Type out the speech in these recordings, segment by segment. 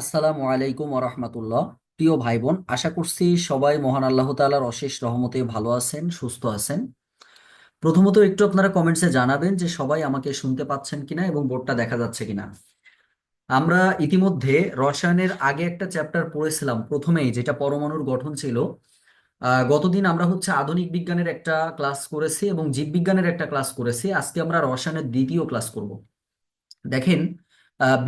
আসসালামু আলাইকুম ওরহমতুল্লাহ। প্রিয় ভাই বোন, আশা করছি সবাই মহান আল্লাহ তাআলার অশেষ রহমতে ভালো আছেন, সুস্থ আছেন। প্রথমত একটু আপনারা কমেন্টসে জানাবেন যে সবাই আমাকে শুনতে পাচ্ছেন কিনা এবং বোর্ডটা দেখা যাচ্ছে কিনা। আমরা ইতিমধ্যে রসায়নের আগে একটা চ্যাপ্টার পড়েছিলাম প্রথমেই, যেটা পরমাণুর গঠন ছিল। গতদিন আমরা আধুনিক বিজ্ঞানের একটা ক্লাস করেছি এবং জীববিজ্ঞানের একটা ক্লাস করেছি। আজকে আমরা রসায়নের দ্বিতীয় ক্লাস করব। দেখেন,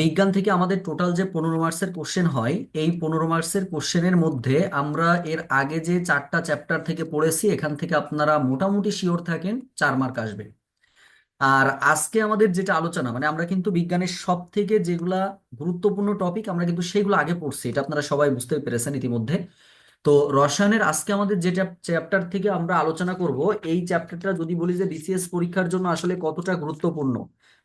বিজ্ঞান থেকে আমাদের টোটাল যে 15 মার্কসের কোশ্চেন হয়, এই 15 মার্কসের কোশ্চেনের মধ্যে আমরা এর আগে যে 4টা চ্যাপ্টার থেকে পড়েছি, এখান থেকে আপনারা মোটামুটি শিওর থাকেন 4 মার্ক আসবে। আর আজকে আমাদের যেটা আলোচনা, মানে আমরা কিন্তু বিজ্ঞানের সব থেকে যেগুলা গুরুত্বপূর্ণ টপিক আমরা কিন্তু সেগুলো আগে পড়ছি, এটা আপনারা সবাই বুঝতে পেরেছেন ইতিমধ্যে। তো রসায়নের আজকে আমাদের যে চ্যাপ্টার থেকে আমরা আলোচনা করব, এই চ্যাপ্টারটা যদি বলি যে বিসিএস পরীক্ষার জন্য আসলে কতটা গুরুত্বপূর্ণ,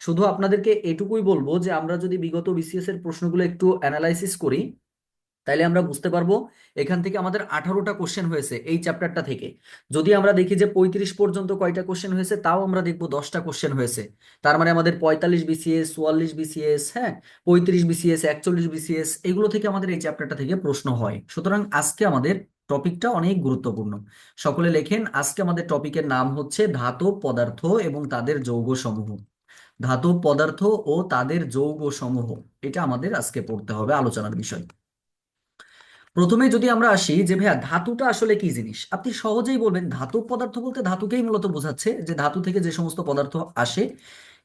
শুধু আপনাদেরকে এটুকুই বলবো যে আমরা যদি বিগত বিসিএস এর প্রশ্নগুলো একটু অ্যানালাইসিস করি, তাইলে আমরা বুঝতে পারবো এখান থেকে আমাদের 18টা কোশ্চেন হয়েছে এই চ্যাপ্টারটা থেকে। যদি আমরা দেখি যে 35 পর্যন্ত কয়টা কোশ্চেন হয়েছে, তাও আমরা দেখবো 10টা কোশ্চেন হয়েছে। তার মানে আমাদের 45 বিসিএস, 44 বিসিএস, হ্যাঁ, 35 বিসিএস, 41 বিসিএস, এগুলো থেকে আমাদের এই চ্যাপ্টারটা থেকে প্রশ্ন হয়। সুতরাং আজকে আমাদের টপিকটা অনেক গুরুত্বপূর্ণ। সকলে লেখেন, আজকে আমাদের টপিকের নাম হচ্ছে ধাতব পদার্থ এবং তাদের যৌগ সমূহ। ধাতব পদার্থ ও তাদের যৌগ সমূহ, এটা আমাদের আজকে পড়তে হবে, আলোচনার বিষয়। প্রথমে যদি আমরা আসি যে ভাইয়া ধাতুটা আসলে কি জিনিস, আপনি সহজেই বলবেন ধাতব পদার্থ বলতে ধাতুকেই মূলত বোঝাচ্ছে, যে ধাতু থেকে যে সমস্ত পদার্থ আসে।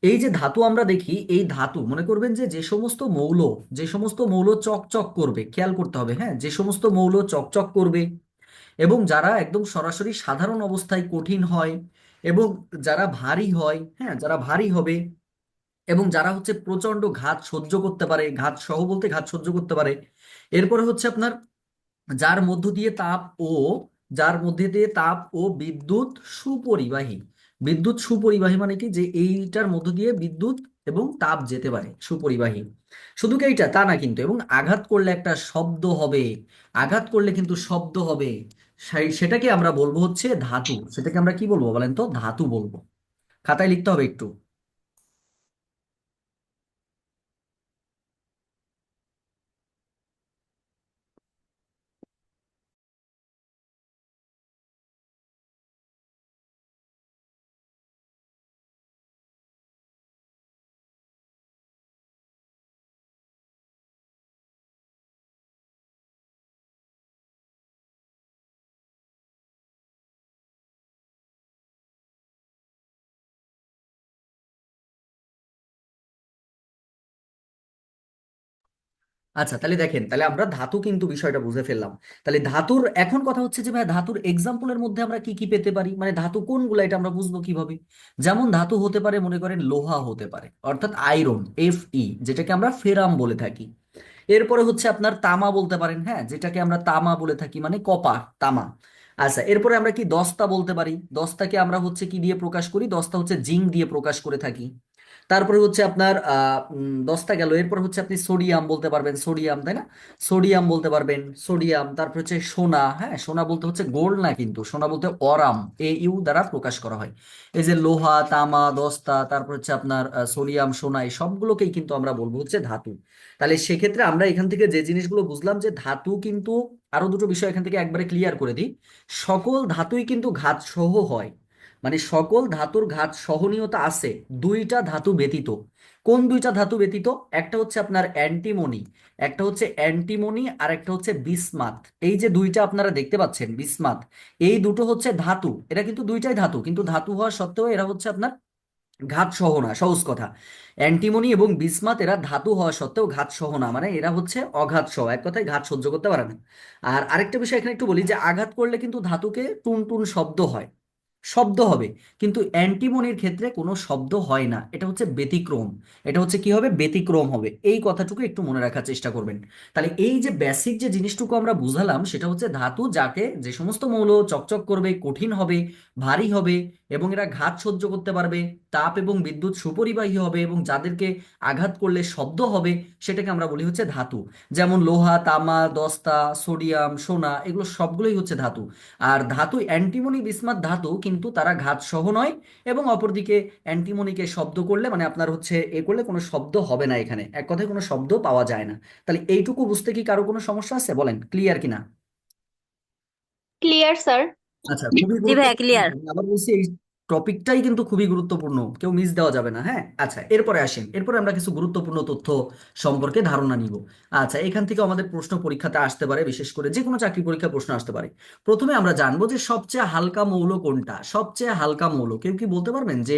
এই যে ধাতু আমরা দেখি, এই ধাতু মনে করবেন যে যে সমস্ত মৌল চকচক করবে, খেয়াল করতে হবে, হ্যাঁ, যে সমস্ত মৌল চকচক করবে এবং যারা একদম সরাসরি সাধারণ অবস্থায় কঠিন হয়, এবং যারা ভারী হয়, হ্যাঁ, যারা ভারী হবে, এবং যারা প্রচন্ড ঘাত সহ্য করতে পারে, ঘাত সহ বলতে ঘাত সহ্য করতে পারে। এরপরে আপনার যার মধ্য দিয়ে তাপ ও যার মধ্যে দিয়ে তাপ ও বিদ্যুৎ সুপরিবাহী। বিদ্যুৎ সুপরিবাহী মানে কি, যে এইটার মধ্য দিয়ে বিদ্যুৎ এবং তাপ যেতে পারে, সুপরিবাহী। শুধু কি এইটা তা না কিন্তু, এবং আঘাত করলে একটা শব্দ হবে, আঘাত করলে কিন্তু শব্দ হবে। সেটাকে আমরা বলবো ধাতু। সেটাকে আমরা কি বলবো বলেন তো? ধাতু বলবো। খাতায় লিখতে হবে একটু। আচ্ছা, তাহলে দেখেন, তাহলে আমরা ধাতু কিন্তু বিষয়টা বুঝে ফেললাম। তাহলে ধাতুর এখন কথা হচ্ছে যে ভাই ধাতুর এক্সাম্পলের মধ্যে আমরা কি কি পেতে পারি, মানে ধাতু কোনগুলো, এটা আমরা বুঝবো কিভাবে? যেমন ধাতু হতে পারে, মনে করেন লোহা হতে পারে, অর্থাৎ আয়রন, Fe, যেটাকে আমরা ফেরাম বলে থাকি। এরপরে আপনার তামা বলতে পারেন, হ্যাঁ, যেটাকে আমরা তামা বলে থাকি, মানে কপার, তামা। আচ্ছা, এরপরে আমরা কি দস্তা বলতে পারি। দস্তাকে আমরা কি দিয়ে প্রকাশ করি? দস্তা জিঙ্ক দিয়ে প্রকাশ করে থাকি। তারপরে আপনার দস্তা গেল। এরপর আপনি সোডিয়াম বলতে পারবেন, সোডিয়াম, তাই না? সোডিয়াম বলতে পারবেন, সোডিয়াম। তারপর সোনা, হ্যাঁ, সোনা বলতে গোল্ড না কিন্তু, সোনা বলতে অরাম, AU দ্বারা প্রকাশ করা হয়। এই যে লোহা, তামা, দস্তা, তারপর আপনার সোডিয়াম, সোনা, এই সবগুলোকেই কিন্তু আমরা বলবো ধাতু। তাহলে সেক্ষেত্রে আমরা এখান থেকে যে জিনিসগুলো বুঝলাম, যে ধাতু কিন্তু, আরো দুটো বিষয় এখান থেকে একবারে ক্লিয়ার করে দিই, সকল ধাতুই কিন্তু ঘাত সহ হয়। মানে সকল ধাতুর ঘাত সহনীয়তা আছে, দুইটা ধাতু ব্যতীত। কোন দুইটা ধাতু ব্যতীত? একটা আপনার অ্যান্টিমনি, একটা অ্যান্টিমনি, আর একটা বিসমাথ। এই যে দুইটা আপনারা দেখতে পাচ্ছেন, বিসমাথ, এই দুটো ধাতু। এরা কিন্তু দুইটাই ধাতু, কিন্তু ধাতু হওয়া সত্ত্বেও এরা আপনার ঘাত সহ না, সহজ কথা। অ্যান্টিমনি এবং বিসমাথ এরা ধাতু হওয়া সত্ত্বেও ঘাত সহ না, মানে এরা অঘাত সহ, এক কথায় ঘাত সহ্য করতে পারে না। আর আরেকটা বিষয় এখানে একটু বলি, যে আঘাত করলে কিন্তু ধাতুকে টুন টুন শব্দ হয়, শব্দ হবে, কিন্তু অ্যান্টিমনির ক্ষেত্রে কোনো শব্দ হয় না। এটা ব্যতিক্রম। এটা কি হবে? ব্যতিক্রম হবে। এই কথাটুকু একটু মনে রাখার চেষ্টা করবেন। তাহলে এই যে বেসিক যে জিনিসটুকু আমরা বুঝালাম, সেটা ধাতু, যাকে যে সমস্ত মৌল চকচক করবে, কঠিন হবে, ভারী হবে, এবং এরা ঘাত সহ্য করতে পারবে, তাপ এবং বিদ্যুৎ সুপরিবাহী হবে, এবং যাদেরকে আঘাত করলে শব্দ হবে সেটাকে আমরা বলি হচ্ছে ধাতু। যেমন লোহা, তামা, দস্তা, সোডিয়াম, সোনা, এগুলো সবগুলোই হচ্ছে ধাতু। আর ধাতু অ্যান্টিমনি বিসমাথ ধাতু, কিন্তু তারা ঘাত সহ নয়। এবং অপরদিকে অ্যান্টিমনিকে শব্দ করলে মানে আপনার হচ্ছে এ করলে কোনো শব্দ হবে না, এখানে এক কথায় কোনো শব্দ পাওয়া যায় না। তাহলে এইটুকু বুঝতে কি কারো কোনো সমস্যা আছে? বলেন ক্লিয়ার কিনা? Clear sir. আচ্ছা, খুবই জি ভাইয়া গুরুত্বপূর্ণ। ক্লিয়ার। আমি আবার বলছি, এই টপিকটাই কিন্তু খুবই গুরুত্বপূর্ণ, কেউ মিস দেওয়া যাবে না। হ্যাঁ, আচ্ছা, এরপরে আসেন, এরপরে আমরা কিছু গুরুত্বপূর্ণ তথ্য সম্পর্কে ধারণা নিব। আচ্ছা, এখান থেকে আমাদের প্রশ্ন পরীক্ষাতে আসতে পারে, বিশেষ করে যে কোনো চাকরি পরীক্ষা প্রশ্ন আসতে পারে। প্রথমে আমরা জানবো যে সবচেয়ে হালকা মৌল কোনটা। সবচেয়ে হালকা মৌল কেউ কি বলতে পারবেন যে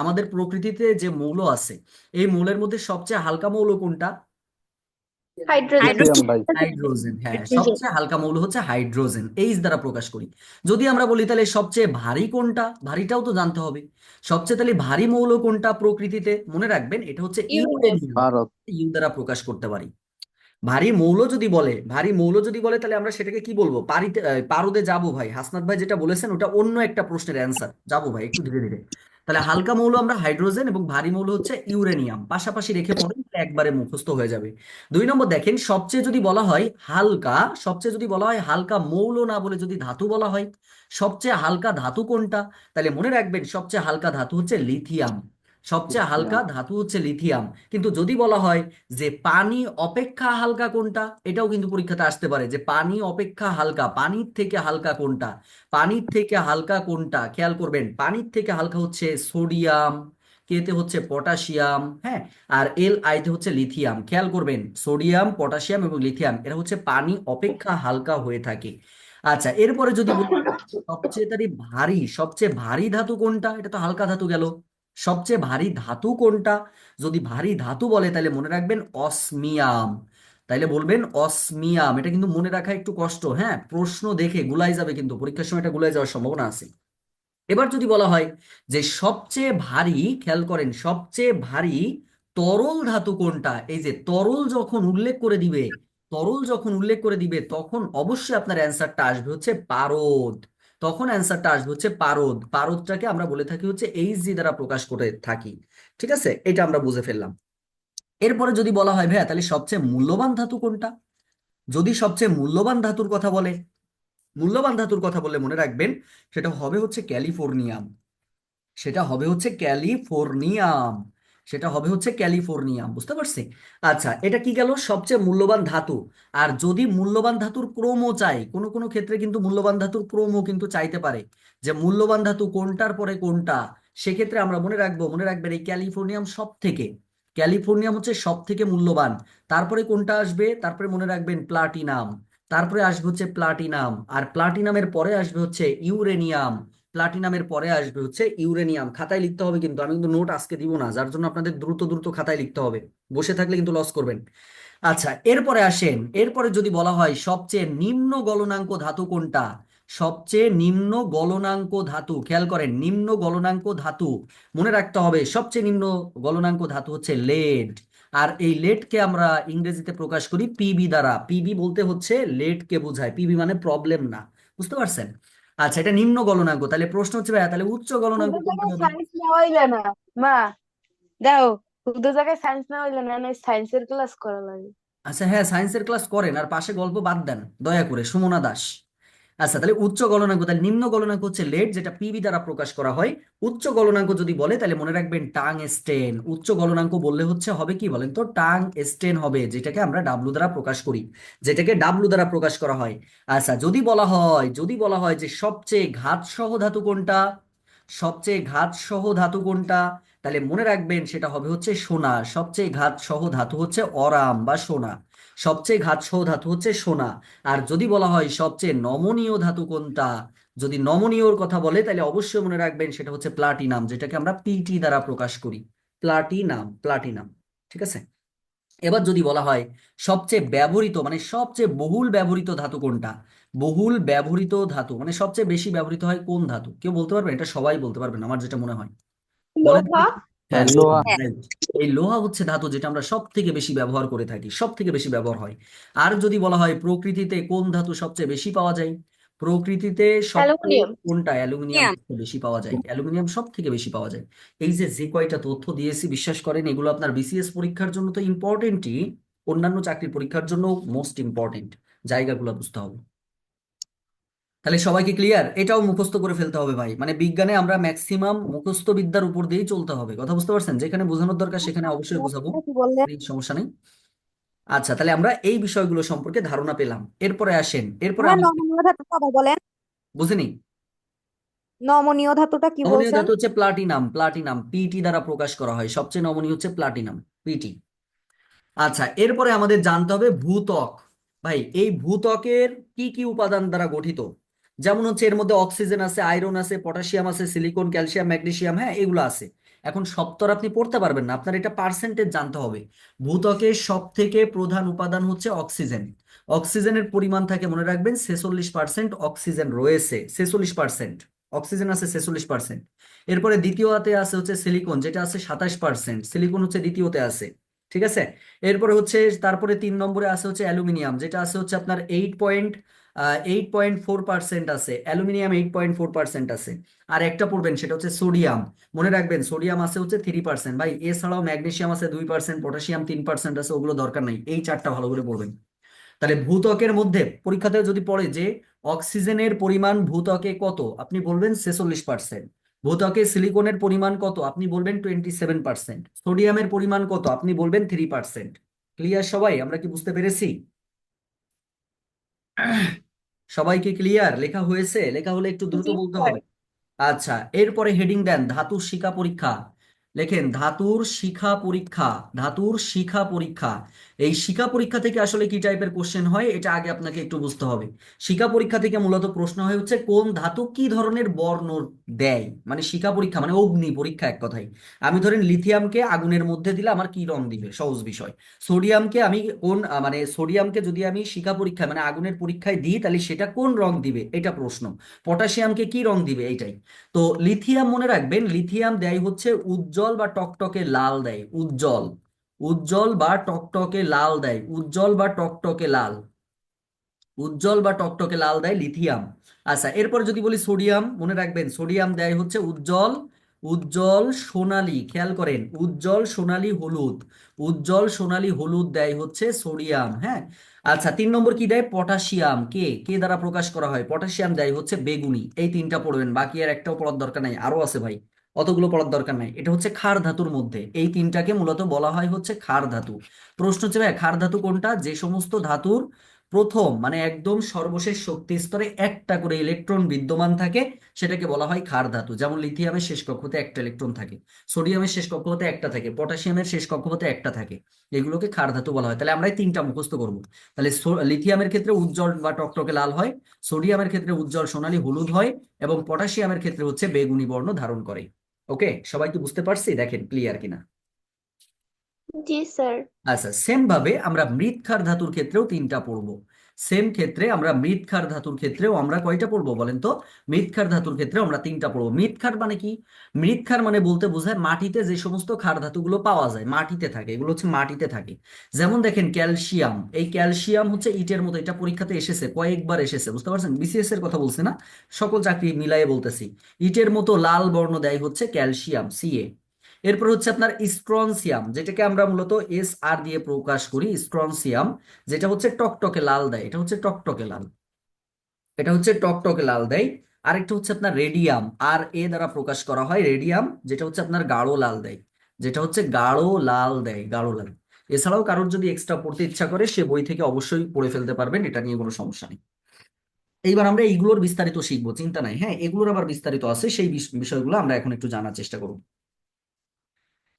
আমাদের প্রকৃতিতে যে মৌল আছে এই মৌলের মধ্যে সবচেয়ে হালকা মৌল কোনটা? হাইড্রোজেন। হাইড্রোজেন। লিথিয়াম ভাই। হাইড্রোজেন। হ্যাঁ, সবচেয়ে হালকা মৌল হচ্ছে হাইড্রোজেন, এইচ দ্বারা প্রকাশ করি। যদি আমরা বলি তাহলে সবচেয়ে ভারী কোনটা, ভারীটাও তো জানতে হবে। সবচেয়ে তাহলে ভারী মৌল কোনটা প্রকৃতিতে? মনে রাখবেন এটা হচ্ছে ইউরেন। ইউরেনিয়াম। ভারত। ইউ দ্বারা প্রকাশ করতে পারি। ভারী মৌল যদি বলে, ভারী মৌল যদি বলে তাহলে আমরা সেটাকে কি বলবো? পারদে যাবো ভাই। হাসনাত ভাই যেটা বলেছেন ওটা অন্য একটা প্রশ্নের অ্যান্সার, যাবো ভাই একটু ধীরে ধীরে। তাহলে হালকা মৌল আমরা হাইড্রোজেন, এবং ভারী মৌল হচ্ছে ইউরেনিয়াম। পাশাপাশি রেখে পড়েন, তাহলে একবারে মুখস্থ হয়ে যাবে। 2 নম্বর দেখেন, সবচেয়ে যদি বলা হয় হালকা, সবচেয়ে যদি বলা হয় হালকা মৌল না বলে যদি ধাতু বলা হয়, সবচেয়ে হালকা ধাতু কোনটা? তাহলে মনে রাখবেন সবচেয়ে হালকা ধাতু হচ্ছে লিথিয়াম। সবচেয়ে হালকা লিথিয়াম। ধাতু হচ্ছে লিথিয়াম। কিন্তু যদি বলা হয় যে পানি অপেক্ষা হালকা কোনটা, এটাও কিন্তু পরীক্ষাতে আসতে পারে যে পানি অপেক্ষা হালকা, পানির থেকে হালকা কোনটা। পানির থেকে হালকা কোনটা খেয়াল করবেন, পানির থেকে হালকা হচ্ছে সোডিয়াম, কেতে হচ্ছে পটাশিয়াম, হ্যাঁ, আর এল আইতে হচ্ছে লিথিয়াম। খেয়াল করবেন সোডিয়াম, পটাশিয়াম এবং লিথিয়াম এরা হচ্ছে পানি অপেক্ষা হালকা হয়ে থাকে। আচ্ছা, এরপরে যদি বলি সবচেয়ে তারি ভারী, সবচেয়ে ভারী ধাতু কোনটা, এটা তো হালকা ধাতু গেল। সবচেয়ে ভারী ধাতু কোনটা? যদি ভারী ধাতু বলে তাহলে মনে রাখবেন অসমিয়াম। তাইলে বলবেন অসমিয়াম। এটা কিন্তু মনে রাখা একটু কষ্ট, হ্যাঁ, প্রশ্ন দেখে গুলাই যাবে, কিন্তু পরীক্ষার সময় এটা গুলাই যাওয়ার সম্ভাবনা আছে। এবার যদি বলা হয় যে সবচেয়ে ভারী, খেয়াল করেন সবচেয়ে ভারী তরল ধাতু কোনটা, এই যে তরল যখন উল্লেখ করে দিবে, তরল যখন উল্লেখ করে দিবে তখন অবশ্যই আপনার অ্যান্সারটা আসবে হচ্ছে পারদ। তখন অ্যান্সারটা আসবে হচ্ছে পারদ। পারদটাকে আমরা বলে থাকি হচ্ছে এইচজি দ্বারা প্রকাশ করে থাকি। ঠিক আছে, এটা আমরা বুঝে ফেললাম। এরপরে যদি বলা হয় ভাইয়া তাহলে সবচেয়ে মূল্যবান ধাতু কোনটা, যদি সবচেয়ে মূল্যবান ধাতুর কথা বলে, মূল্যবান ধাতুর কথা বললে মনে রাখবেন সেটা হবে হচ্ছে ক্যালিফোর্নিয়াম। সেটা হবে হচ্ছে ক্যালিফোর্নিয়াম। সেটা হবে হচ্ছে ক্যালিফোর্নিয়াম, বুঝতে পারছি? আচ্ছা, এটা কি গেল সবচেয়ে মূল্যবান ধাতু। আর যদি মূল্যবান ধাতুর ক্রমও চাই, কোনো কোনো ক্ষেত্রে কিন্তু মূল্যবান ধাতুর ক্রমও কিন্তু চাইতে পারে, যে মূল্যবান ধাতু কোনটার পরে কোনটা। সেক্ষেত্রে আমরা মনে রাখবো, মনে রাখবেন এই ক্যালিফোর্নিয়াম সব থেকে, ক্যালিফোর্নিয়াম হচ্ছে সব থেকে মূল্যবান। তারপরে কোনটা আসবে? তারপরে মনে রাখবেন প্লাটিনাম। তারপরে আসবে হচ্ছে প্লাটিনাম, আর প্লাটিনামের পরে আসবে হচ্ছে ইউরেনিয়াম। প্লাটিনামের পরে আসবে হচ্ছে ইউরেনিয়াম। খাতায় লিখতে হবে, কিন্তু আমি কিন্তু নোট আজকে দিব না, যার জন্য আপনাদের দ্রুত দ্রুত খাতায় লিখতে হবে, বসে থাকলে কিন্তু লস করবেন। আচ্ছা, এরপরে আসেন, এরপরে যদি বলা হয় সবচেয়ে নিম্ন গলনাঙ্ক ধাতু কোনটা, সবচেয়ে নিম্ন গলনাঙ্ক ধাতু, খেয়াল করেন নিম্ন গলনাঙ্ক ধাতু মনে রাখতে হবে সবচেয়ে নিম্ন গলনাঙ্ক ধাতু হচ্ছে লেড। আর এই লেডকে আমরা ইংরেজিতে প্রকাশ করি পিবি দ্বারা। পিবি বলতে হচ্ছে লেডকে বোঝায়, পিবি মানে প্রবলেম না, বুঝতে পারছেন? আচ্ছা, এটা নিম্ন গলনাঙ্ক। তাহলে প্রশ্ন হচ্ছে ভাইয়া তাহলে উচ্চ গলনাঙ্ক শুধু কোনটা জায়গায় হবে? সায়েন্স না হইলে না মা, দাও, শুধু জায়গায় সায়েন্স না হইলে না, না সায়েন্সের ক্লাস করা লাগে। আচ্ছা, হ্যাঁ, সায়েন্সের ক্লাস করেন আর পাশে গল্প বাদ দেন দয়া করে, সুমনা দাস। আচ্ছা, তাহলে উচ্চ গলনাঙ্ক, তাহলে নিম্ন গলনাঙ্ক হচ্ছে লেড, যেটা পিবি দ্বারা প্রকাশ করা হয়। উচ্চ গলনাঙ্ক যদি বলে তাহলে মনে রাখবেন টাং স্টেন। উচ্চ গলনাঙ্ক বললে হচ্ছে হবে কি বলেন তো? টাং স্টেন হবে, যেটাকে আমরা ডাব্লু দ্বারা প্রকাশ করি, যেটাকে ডাব্লু দ্বারা প্রকাশ করা হয়। আচ্ছা, যদি বলা হয়, যদি বলা হয় যে সবচেয়ে ঘাত সহ ধাতু কোনটা, সবচেয়ে ঘাত সহ ধাতু কোনটা, তাহলে মনে রাখবেন সেটা হবে হচ্ছে সোনা। সবচেয়ে ঘাত সহ ধাতু হচ্ছে অরাম বা সোনা। সবচেয়ে ঘাত সহ ধাতু হচ্ছে সোনা। আর যদি বলা হয় সবচেয়ে নমনীয় ধাতু কোনটা, যদি নমনীয়র কথা বলে তাহলে অবশ্যই মনে রাখবেন সেটা হচ্ছে প্লাটিনাম, যেটাকে আমরা পিটি দ্বারা প্রকাশ করি। Platinum, platinum. ঠিক আছে। এবার যদি বলা হয় সবচেয়ে ব্যবহৃত মানে সবচেয়ে বহুল ব্যবহৃত ধাতু কোনটা, বহুল ব্যবহৃত ধাতু মানে সবচেয়ে বেশি ব্যবহৃত হয় কোন ধাতু, কেউ বলতে পারবেন? এটা সবাই বলতে পারবেন আমার যেটা মনে হয়, বলেন তো লোহা। দেখি। হ্যাঁ, লোহা, লোহা। হ্যাঁ। right। এই লোহা হচ্ছে ধাতু যেটা আমরা সব থেকে বেশি ব্যবহার করে থাকি, সব থেকে বেশি ব্যবহার হয়। আর যদি বলা হয় প্রকৃতিতে কোন ধাতু সবচেয়ে বেশি পাওয়া যায়, প্রকৃতিতে সবচেয়ে অ্যালুমিনিয়াম। কোনটা অ্যালুমিনিয়াম বেশি পাওয়া যায়? অ্যালুমিনিয়াম সব থেকে বেশি পাওয়া যায়। এই যে যে কয়টা তথ্য দিয়েছি, বিশ্বাস করেন এগুলো আপনার বিসিএস পরীক্ষার জন্য তো ইম্পর্টেন্টই, অন্যান্য চাকরির পরীক্ষার জন্য মোস্ট ইম্পর্টেন্ট। জায়গাগুলো বুঝতে হবে। তাহলে সবাইকে ক্লিয়ার? এটাও মুখস্থ করে ফেলতে হবে ভাই, মানে বিজ্ঞানে আমরা ম্যাক্সিমাম মুখস্থ বিদ্যার উপর দিয়েই চলতে হবে। কথা বুঝতে পারছেন? যেখানে বোঝানোর দরকার সেখানে অবশ্যই বোঝাবো, কি বললেন? সমস্যা নেই। আচ্ছা, তাহলে আমরা এই বিষয়গুলো সম্পর্কে ধারণা পেলাম। এরপরে আসেন, এরপরে ভাইয়া আমরা নমনীয় ধাতুটা আবার বলেন। বুঝিনি। নমনীয় ধাতুটা কি নমনীয় বলছেন? ধাতু হচ্ছে প্লাটিনাম। প্লাটিনাম পিটি দ্বারা প্রকাশ করা হয়, সবচেয়ে নমনীয় হচ্ছে প্লাটিনাম, পিটি। আচ্ছা, এরপরে আমাদের জানতে হবে ভূত্বক। ভাই এই ভূত্বকের কি কি উপাদান দ্বারা গঠিত? যেমন হচ্ছে এর মধ্যে অক্সিজেন আছে, আয়রন আছে, পটাশিয়াম আছে, সিলিকন, ক্যালসিয়াম, ম্যাগনেসিয়াম, হ্যাঁ এগুলো আছে। এখন সব তো আর আপনি পড়তে পারবেন না, আপনার এটা পার্সেন্টেজ জানতে হবে। ভূত্বকের সব থেকে প্রধান উপাদান হচ্ছে অক্সিজেন। অক্সিজেনের পরিমাণ থাকে, মনে রাখবেন 46% অক্সিজেন রয়েছে, 46% অক্সিজেন আছে, 46%। এরপরে দ্বিতীয়তে আছে হচ্ছে সিলিকন, যেটা আছে 27%, সিলিকন হচ্ছে দ্বিতীয়তে আছে। ঠিক আছে। এরপরে হচ্ছে তারপরে 3 নম্বরে আছে হচ্ছে অ্যালুমিনিয়াম, যেটা আছে হচ্ছে আপনার 8.4% আছে, অ্যালুমিনিয়াম 8.4% আছে। আর একটা পড়বেন সেটা হচ্ছে সোডিয়াম। মনে রাখবেন সোডিয়াম আছে হচ্ছে 3%। ভাই এছাড়াও ম্যাগনেসিয়াম আছে 2%, পটাশিয়াম 3% আছে, ওগুলো দরকার নাই, এই চারটা ভালো করে পড়বেন। তাহলে ভূত্বকের মধ্যে পরীক্ষাতে যদি পড়ে যে অক্সিজেনের পরিমাণ ভূত্বকে কত, আপনি বলবেন 46%। ভূত্বকে সিলিকনের পরিমাণ কত, আপনি বলবেন 27%। সোডিয়ামের পরিমাণ কত, আপনি বলবেন 3%। ক্লিয়ার সবাই? আমরা কি বুঝতে পেরেছি? সবাইকে ক্লিয়ার? লেখা হয়েছে? লেখা হলে একটু দ্রুত জি বলতে স্যার। হবে। আচ্ছা, এরপরে হেডিং দেন ধাতুর শিখা পরীক্ষা। লেখেন ধাতুর শিখা পরীক্ষা। ধাতুর শিখা পরীক্ষা। এই শিখা পরীক্ষা থেকে আসলে কি টাইপের কোশ্চেন হয় এটা আগে আপনাকে একটু বুঝতে হবে। শিখা পরীক্ষা থেকে মূলত প্রশ্ন হয় হচ্ছে কোন ধাতু কি ধরনের বর্ণ দেয়। মানে শিখা পরীক্ষা মানে অগ্নি পরীক্ষা এক কথায়। আমি ধরেন লিথিয়ামকে আগুনের মধ্যে দিলে আমার কি রং দিবে, সহজ বিষয়। সোডিয়ামকে আমি কোন মানে সোডিয়ামকে যদি আমি শিখা পরীক্ষা মানে আগুনের পরীক্ষায় দিই তাহলে সেটা কোন রং দিবে, এটা প্রশ্ন। পটাশিয়ামকে কি রং দিবে, এইটাই। তো লিথিয়াম মনে রাখবেন, লিথিয়াম দেয় হচ্ছে উজ্জ্বল বা টকটকে লাল দেয়, উজ্জ্বল। উজ্জ্বল বা টকটকে লাল দেয়, উজ্জ্বল বা টকটকে লাল। উজ্জ্বল বা টকটকে লাল দেয় লিথিয়াম। আচ্ছা, এরপর যদি বলি সোডিয়াম, মনে রাখবেন সোডিয়াম দেয় হচ্ছে উজ্জ্বল, উজ্জ্বল সোনালী, খেয়াল করেন উজ্জ্বল সোনালী হলুদ। উজ্জ্বল সোনালী হলুদ দেয় হচ্ছে সোডিয়াম, হ্যাঁ। আচ্ছা, 3 নম্বর কি দেয়? পটাশিয়াম। কে কে দ্বারা প্রকাশ করা হয়? পটাশিয়াম দেয় হচ্ছে বেগুনি। এই তিনটা পড়বেন, বাকি আর একটাও পড়ার দরকার নাই, আরো আছে ভাই, অতগুলো পড়ার দরকার নাই। এটা হচ্ছে ক্ষার ধাতুর মধ্যে, এই তিনটাকে মূলত বলা হয় হচ্ছে ক্ষার ধাতু। প্রশ্ন হচ্ছে ভাই ক্ষার ধাতু কোনটা? যে সমস্ত ধাতুর প্রথম মানে একদম সর্বশেষ শক্তি স্তরে একটা করে ইলেকট্রন বিদ্যমান থাকে, সেটাকে বলা হয় ক্ষার ধাতু। যেমন লিথিয়ামের শেষ কক্ষপথে একটা ইলেকট্রন থাকে, সোডিয়ামের শেষ কক্ষপথে একটা থাকে, পটাশিয়ামের শেষ কক্ষপথে একটা থাকে। এগুলোকে ক্ষার ধাতু বলা হয়। তাহলে আমরা এই তিনটা মুখস্থ করবো। তাহলে লিথিয়ামের ক্ষেত্রে উজ্জ্বল বা টকটকে লাল হয়, সোডিয়ামের ক্ষেত্রে উজ্জ্বল সোনালী হলুদ হয়, এবং পটাশিয়ামের ক্ষেত্রে হচ্ছে বেগুনি বর্ণ ধারণ করে। ওকে, সবাই কি বুঝতে পারছি? দেখেন ক্লিয়ার কিনা। জি স্যার। আচ্ছা, সেম ভাবে আমরা মৃৎক্ষার ধাতুর ক্ষেত্রেও তিনটা পড়বো। সেম ক্ষেত্রে আমরা মৃৎক্ষার ধাতুর ক্ষেত্রেও আমরা কয়টা পড়বো বলেন তো? মৃৎক্ষার ধাতুর ক্ষেত্রেও আমরা তিনটা পড়বো। মৃৎক্ষার মানে কি? মৃৎক্ষার মানে বলতে বোঝায় মাটিতে যে সমস্ত ক্ষার ধাতুগুলো পাওয়া যায়, মাটিতে থাকে, এগুলো হচ্ছে মাটিতে থাকে। যেমন দেখেন ক্যালসিয়াম, এই ক্যালসিয়াম হচ্ছে ইটের মতো, এটা পরীক্ষাতে এসেছে, কয়েকবার এসেছে, বুঝতে পারছেন? বিসিএস এর কথা বলছি না, সকল চাকরি মিলাইয়ে বলতেছি। ইটের মতো লাল বর্ণ দেয় হচ্ছে ক্যালসিয়াম, সিএ। এরপর হচ্ছে আপনার স্ট্রনসিয়াম, যেটাকে আমরা মূলত এস আর দিয়ে প্রকাশ করি, স্ট্রনসিয়াম, যেটা হচ্ছে টকটকে লাল দেয়, এটা হচ্ছে টকটকে লাল, এটা হচ্ছে টকটকে লাল দেয়। আরেকটা হচ্ছে আপনার রেডিয়াম, আর এ দ্বারা প্রকাশ করা হয়, রেডিয়াম, যেটা হচ্ছে আপনার গাঢ় লাল দেয়, যেটা হচ্ছে গাঢ় লাল দেয়, গাঢ় লাল। এছাড়াও কারোর যদি এক্সট্রা পড়তে ইচ্ছা করে সে বই থেকে অবশ্যই পড়ে ফেলতে পারবেন, এটা নিয়ে কোনো সমস্যা নেই। এইবার আমরা এইগুলোর বিস্তারিত শিখবো, চিন্তা নাই, হ্যাঁ এগুলোর আবার বিস্তারিত আছে, সেই বিষয়গুলো আমরা এখন একটু জানার চেষ্টা করব।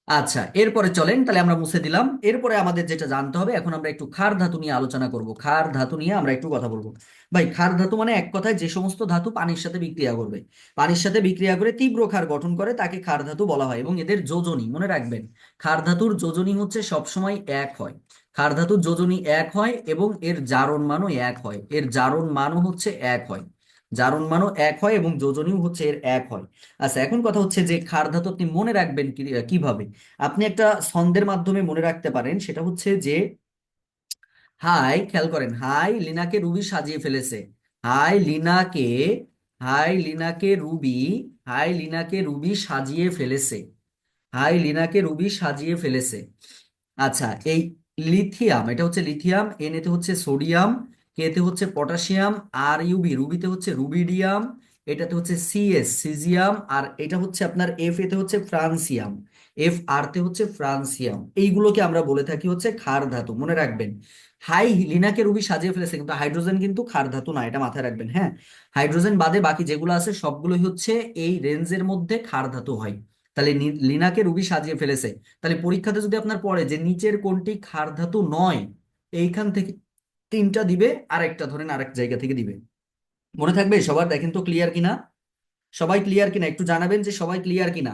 আচ্ছা, এরপরে চলেন, তাহলে আমরা মুছে দিলাম। এরপরে আমাদের যেটা জানতে হবে, এখন আমরা একটু ক্ষার ধাতু নিয়ে আলোচনা করব। ক্ষার ধাতু নিয়ে আমরা একটু কথা বলবো। ভাই ক্ষার ধাতু মানে এক কথায় যে সমস্ত ধাতু পানির সাথে বিক্রিয়া করবে, পানির সাথে বিক্রিয়া করে তীব্র ক্ষার গঠন করে, তাকে ক্ষার ধাতু বলা হয়। এবং এদের যোজনী মনে রাখবেন, ক্ষার ধাতুর যোজনী হচ্ছে সবসময় এক হয়। ক্ষার ধাতুর যোজনী এক হয় এবং এর জারণ মানও এক হয়, এর জারণ মানও হচ্ছে এক হয়, জারণ মানও এক হয় এবং যোজনীও হচ্ছে এর এক হয়। আচ্ছা, এখন কথা হচ্ছে যে ক্ষার ধাতু আপনি মনে রাখবেন কিভাবে? আপনি একটা ছন্দের মাধ্যমে মনে রাখতে পারেন, সেটা হচ্ছে যে হাই, খেয়াল করেন, হাই লিনাকে রুবি সাজিয়ে ফেলেছে। হাই লিনাকে হাই লিনাকে রুবি হাই লিনাকে রুবি সাজিয়ে ফেলেছে। হাই লিনাকে রুবি সাজিয়ে ফেলেছে। আচ্ছা, এই লিথিয়াম, এটা হচ্ছে লিথিয়াম, এন এতে হচ্ছে সোডিয়াম, কে তে হচ্ছে পটাশিয়াম, আর ইউবি রুবিতে হচ্ছে রুবিডিয়াম, এটাতে হচ্ছে সিএস সিজিয়াম, আর এটা হচ্ছে আপনার এফ এতে হচ্ছে ফ্রান্সিয়াম, এফ আর তে হচ্ছে ফ্রান্সিয়াম। এইগুলোকে আমরা বলে থাকি হচ্ছে ক্ষার ধাতু, মনে রাখবেন। হাই লিনাকে রুবি সাজিয়ে ফেলেছে, কিন্তু হাইড্রোজেন কিন্তু ক্ষার ধাতু না, এটা মাথায় রাখবেন। হ্যাঁ, হাইড্রোজেন বাদে বাকি যেগুলো আছে সবগুলোই হচ্ছে এই রেঞ্জের মধ্যে ক্ষার ধাতু হয়। তাহলে লিনাকে রুবি সাজিয়ে ফেলেছে। তাহলে পরীক্ষাতে যদি আপনার পড়ে যে নিচের কোনটি ক্ষার ধাতু নয়, এইখান থেকে তিনটা দিবে, আর একটা ধরেন আরেক জায়গা থেকে দিবে। মনে থাকবে সবার? দেখেন তো ক্লিয়ার কিনা, সবাই ক্লিয়ার কিনা, একটু জানাবেন যে সবাই ক্লিয়ার কিনা।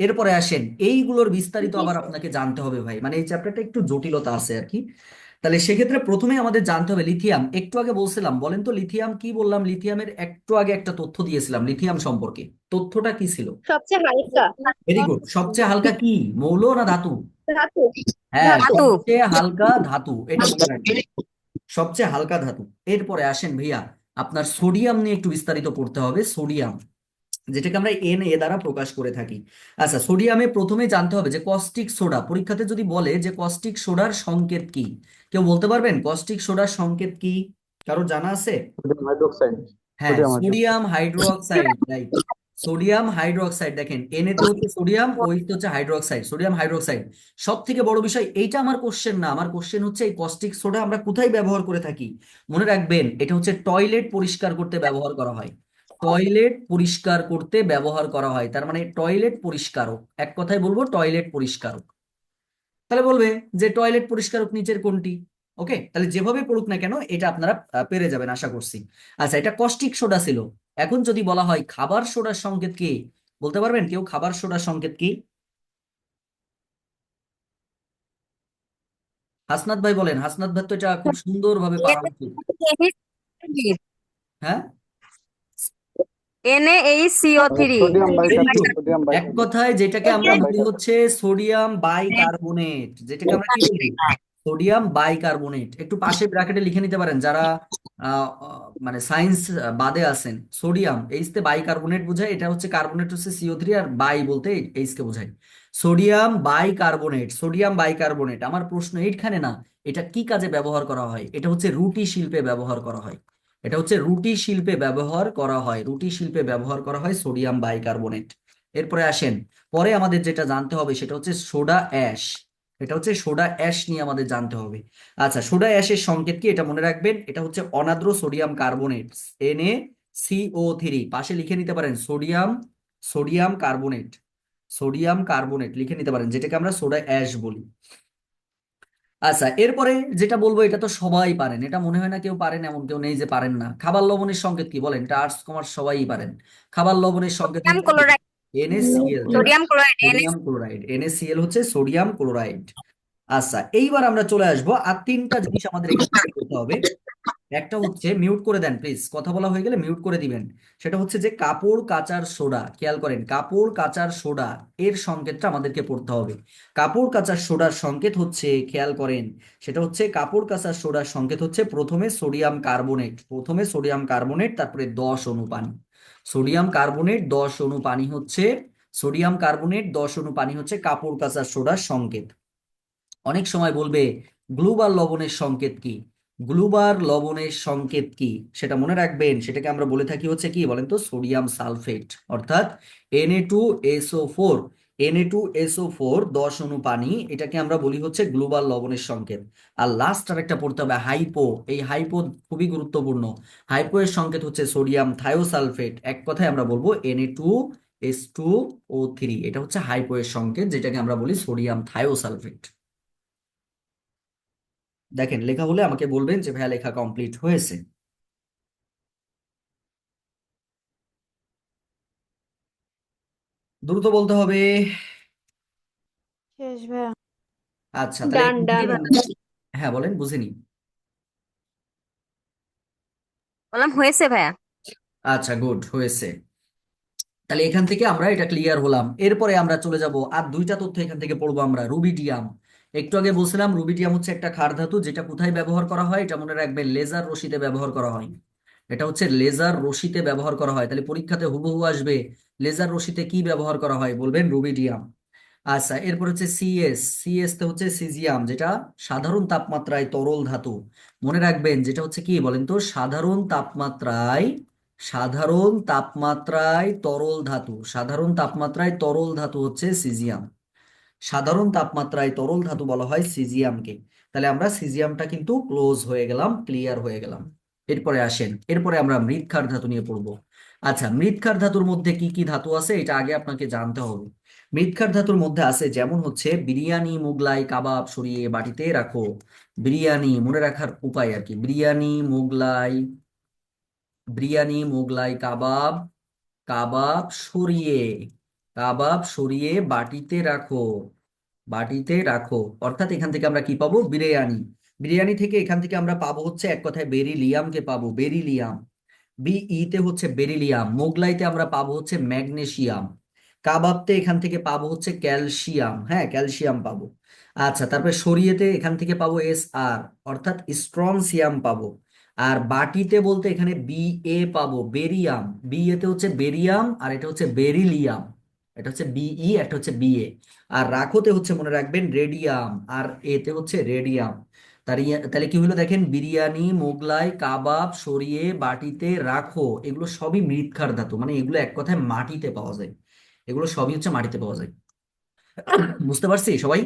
এরপরে আসেন, এইগুলোর বিস্তারিত জি আবার আপনাকে জানতে হবে ভাই, মানে এই চ্যাপ্টারটা একটু জটিলতা আছে আর কি। তাহলে সেক্ষেত্রে প্রথমে আমাদের জানতে হবে লিথিয়াম। একটু আগে বলছিলাম, বলেন তো লিথিয়াম কি বললাম? লিথিয়ামের একটু আগে একটা তথ্য দিয়েছিলাম লিথিয়াম সম্পর্কে। তথ্যটা কি ছিল? সবচেয়ে হালকা ভেরি গুড। সবচেয়ে হালকা কি, মৌল না ধাতু? ধাতু। হ্যাঁ, ধাতু। সবচেয়ে হালকা ধাতু, এটা মনে রাখবেন, সবচেয়ে হালকা ধাতু। এরপরে আসেন ভাইয়া, আপনার সোডিয়াম নিয়ে একটু বিস্তারিত পড়তে হবে। সোডিয়াম, যেটাকে আমরা এন এ দ্বারা প্রকাশ করে থাকি। আচ্ছা, সোডিয়ামে প্রথমে জানতে হবে যে কস্টিক সোডা, পরীক্ষাতে যদি বলে যে কস্টিক সোডার সংকেত কি, কেউ বলতে পারবেন কস্টিক সোডার সংকেত কি? কারো জানা আছে? Sodium hydroxide. হ্যাঁ, sodium hydroxide. Sodium hydroxide, right. Sodium hydroxide, দেখেন এন এতে হচ্ছে সোডিয়াম, ওইতে হচ্ছে হাইড্রোক্সাইড, সোডিয়াম হাইড্রোক্সাইড। সব থেকে বড় বিষয় এইটা আমার কোশ্চেন না, আমার কোশ্চেন হচ্ছে এই কস্টিক সোডা আমরা কোথায় ব্যবহার করে থাকি। মনে রাখবেন, এটা হচ্ছে টয়লেট পরিষ্কার করতে ব্যবহার করা হয়। টয়লেট পরিষ্কার করতে ব্যবহার করা হয়, তার মানে টয়লেট পরিষ্কারক, এক কথায় বলবো টয়লেট পরিষ্কারক। তাহলে বলবে যে টয়লেট পরিষ্কারক নিচের কোনটি? ওকে, তাহলে যেভাবে পড়ুক না কেন এটা আপনারা পেরে যাবেন আশা করছি। আচ্ছা, এটা কস্টিক সোডা ছিল। এখন যদি বলা হয় খাবার সোডার সংকেত কি, বলতে পারবেন কেউ খাবার সোডার সংকেত কি? হাসনাত ভাই বলেন, হাসনাত ভাই তো এটা খুব সুন্দরভাবে পারা উচিত। হ্যাঁ, NaHCO3। Sodium very bicarbonate, good. Sodium এক বাইকার্বনেট, কথায় যেটাকে আমরা সোডিয়াম বলি বাইকার্বনেট। হচ্ছে সোডিয়াম বাইকার্বনেট, যেটাকে আমরা কি বলি? Sodium bicarbonate. একটু পাশে ব্র্যাকেটে লিখে নিতে পারেন যারা মানে সায়েন্স বাদে আছেন। সোডিয়াম এইচ তে বাইকার্বনেট বোঝায়, এটা হচ্ছে কার্বনেট হচ্ছে CO3, আর বাই বলতে এইচ কে বোঝায়। Sodium bicarbonate, sodium bicarbonate. আমার প্রশ্ন এইখানে না, এটা কি কাজে ব্যবহার করা হয়? এটা হচ্ছে রুটি শিল্পে ব্যবহার করা হয়। এটা হচ্ছে রুটি শিল্পে ব্যবহার করা হয়, রুটি শিল্পে ব্যবহার করা হয় সোডিয়াম বাইকার্বনেট। এরপরে আসেন, পরে আমাদের যেটা জানতে হবে সেটা হচ্ছে সোডা অ্যাশ। এটা হচ্ছে সোডা অ্যাশ নিয়ে আমাদের জানতে হবে। আচ্ছা, সোডা অ্যাশের সংকেত কি এটা মনে রাখবেন, এটা হচ্ছে অনাদ্র সোডিয়াম কার্বনেট, NaCO3। পাশে লিখে নিতে পারেন sodium, sodium carbonate, sodium carbonate লিখে নিতে পারেন, যেটাকে আমরা সোডা অ্যাশ বলি। আচ্ছা, এরপরে যেটা বলবো এটা তো সবাই পারেন, এটা মনে হয় না কেউ পারেন, এমন কেউ নেই যে পারেন না। খাবার লবণের সংকেত কি বলেন? এটা আর্টস কমার্স সবাই পারেন। খাবার লবণের সংকেত সোডিয়াম হচ্ছে ক্লোরাইড। NaCl, তাই না? Sodium chloride sodium chloride, NaCl হচ্ছে সোডিয়াম ক্লোরাইড। আচ্ছা, এইবার আমরা চলে আসবো, আর তিনটা জিনিস আমাদের এখান থেকে করতে হবে। একটা হচ্ছে, মিউট করে দেন প্লিজ, কথা বলা হয়ে গেলে মিউট করে দিবেন। সেটা হচ্ছে যে কাপড় কাচার সোডা, খেয়াল করেন কাপড় কাচার সোডা, এর সংকেতটা আমাদেরকে পড়তে হবে। কাপড় কাচার সোডার সংকেত হচ্ছে, খেয়াল করেন, সেটা হচ্ছে কাপড় কাচার সোডার সংকেত হচ্ছে প্রথমে সোডিয়াম কার্বনেট, প্রথমে সোডিয়াম কার্বনেট, তারপরে 10 অণু পানি। সোডিয়াম কার্বনেট 10 অণু পানি হচ্ছে, সোডিয়াম কার্বনেট 10 অণু পানি হচ্ছে কাপড় কাচার সোডার সংকেত। অনেক সময় বলবে গ্লুবার লবণের সংকেত কি, গ্লুবার লবণের সংকেত কি, সেটা মনে রাখবেন, সেটাকে আমরা বলে থাকি হচ্ছে কি বলেন তো, সোডিয়াম সালফেট, অর্থাৎ Na2SO4। Na2SO4 10 অণু পানি, এটাকে আমরা বলি হচ্ছে গ্লোবাল লবণের সংকেত। আর লাস্ট আর একটা পড়তে হবে হাইপো, এই হাইপো খুবই গুরুত্বপূর্ণ। হাইপো এর সংকেত হচ্ছে সোডিয়াম থায়োসালফেট, এক কথায় আমরা বলবো Na2S2O3। এটা হচ্ছে হাইপো এর সংকেত, যেটাকে আমরা বলি সোডিয়াম থায়োসালফেট। দেখেন লেখা হলে আমাকে বলবেন যে ভাইয়া লেখা কমপ্লিট হয়েছে। দ্রুত বলতে হবে। শেষ ভাইয়া। আচ্ছা, তাহলে ডান এখান থেকে ডান। হ্যাঁ বলেন, বুঝিনি। বললাম হয়েছে ভাইয়া। আচ্ছা, গুড, হয়েছে। তাহলে এখান থেকে আমরা এটা ক্লিয়ার হলাম। এরপরে আমরা চলে যাব আর দুইটা তথ্য এখান থেকে পড়বো আমরা, রুবিডিয়াম। একটু আগে বলছিলাম রুবিডিয়াম হচ্ছে একটা ক্ষার ধাতু, যেটা কোথায় ব্যবহার করা হয় এটা মনে রাখবেন, লেজার রশ্মিতে ব্যবহার করা হয়। এটা হচ্ছে লেজার রশ্মিতে ব্যবহার করা হয়। তাহলে পরীক্ষাতে হুবহু আসবে লেজার রশ্মিতে কি ব্যবহার করা হয়, বলবেন রুবিডিয়াম। আচ্ছা, এরপর হচ্ছে সিএস। সিএস তে হচ্ছে সিজিয়াম, যেটা সাধারণ তাপমাত্রায় তরল ধাতু। মনে রাখবেন যেটা হচ্ছে কি বলেন তো, সাধারণ তাপমাত্রায় তরল ধাতু, সাধারণ তাপমাত্রায় তরল ধাতু হচ্ছে সিজিয়াম। সাধারণ তাপমাত্রায় তরল ধাতু বলা হয় সিজিয়ামকে। তাহলে আমরা সিজিয়ামটা কিন্তু ক্লোজ হয়ে গেলাম, ক্লিয়ার হয়ে গেলাম। এরপরে আসেন, এরপরে আমরা মৃৎক্ষার ধাতু নিয়ে পড়বো। আচ্ছা, মৃৎক্ষার ধাতুর মধ্যে কি কি ধাতু আছে এটা আগে আপনাকে জানতে হবে। মৃৎক্ষার ধাতুর মধ্যে আছে যেমন হচ্ছে বিরিয়ানি, মোগলাই, কাবাব সরিয়ে বাটিতে রাখো। বিরিয়ানি মনে রাখার উপায় আর কি, বিরিয়ানি মোগলাই কাবাব, কাবাব সরিয়ে, কাবাব সরিয়ে বাটিতে রাখো, বাটিতে রাখো। অর্থাৎ এখান থেকে আমরা কি পাবো, বিরিয়ানি। বিরিয়ানি থেকে এখান থেকে আমরা পাবো হচ্ছে এক কথায় বেরিলিয়ামকে পাবো, বেরিলিয়াম। বিইতে হচ্ছে বেরিলিয়াম। মোগলাইতে আমরা পাবো হচ্ছে ম্যাগনেসিয়াম। কাবাবতে এখান থেকে পাবো হচ্ছে ক্যালসিয়াম, হ্যাঁ ক্যালসিয়াম পাবো। আচ্ছা, তারপরে সরিয়েতে এখান থেকে পাবো আর, অর্থাৎ স্ট্রনসিয়াম পাবো। আর বাটিতে বলতে এখানে পাবো, বেরিয়াম। বিএতে হচ্ছে বেরিয়াম, আর এটা হচ্ছে বেরিলিয়াম। এটা হচ্ছে এটা হচ্ছে আর রাখোতে হচ্ছে মনে রাখবেন রেডিয়াম, আর এতে হচ্ছে রেডিয়াম। তাহলে কি হলো দেখেন, বিরিয়ানি, মোগলাই, কাবাব সরিয়ে বাটিতে রাখো, এগুলো সবই মৃৎক্ষার ধাতু, মানে এগুলো এক কথায় মাটিতে পাওয়া যায়। এগুলো সবই হচ্ছে মাটিতে পাওয়া যায়। বুঝতে পারছি সবাই?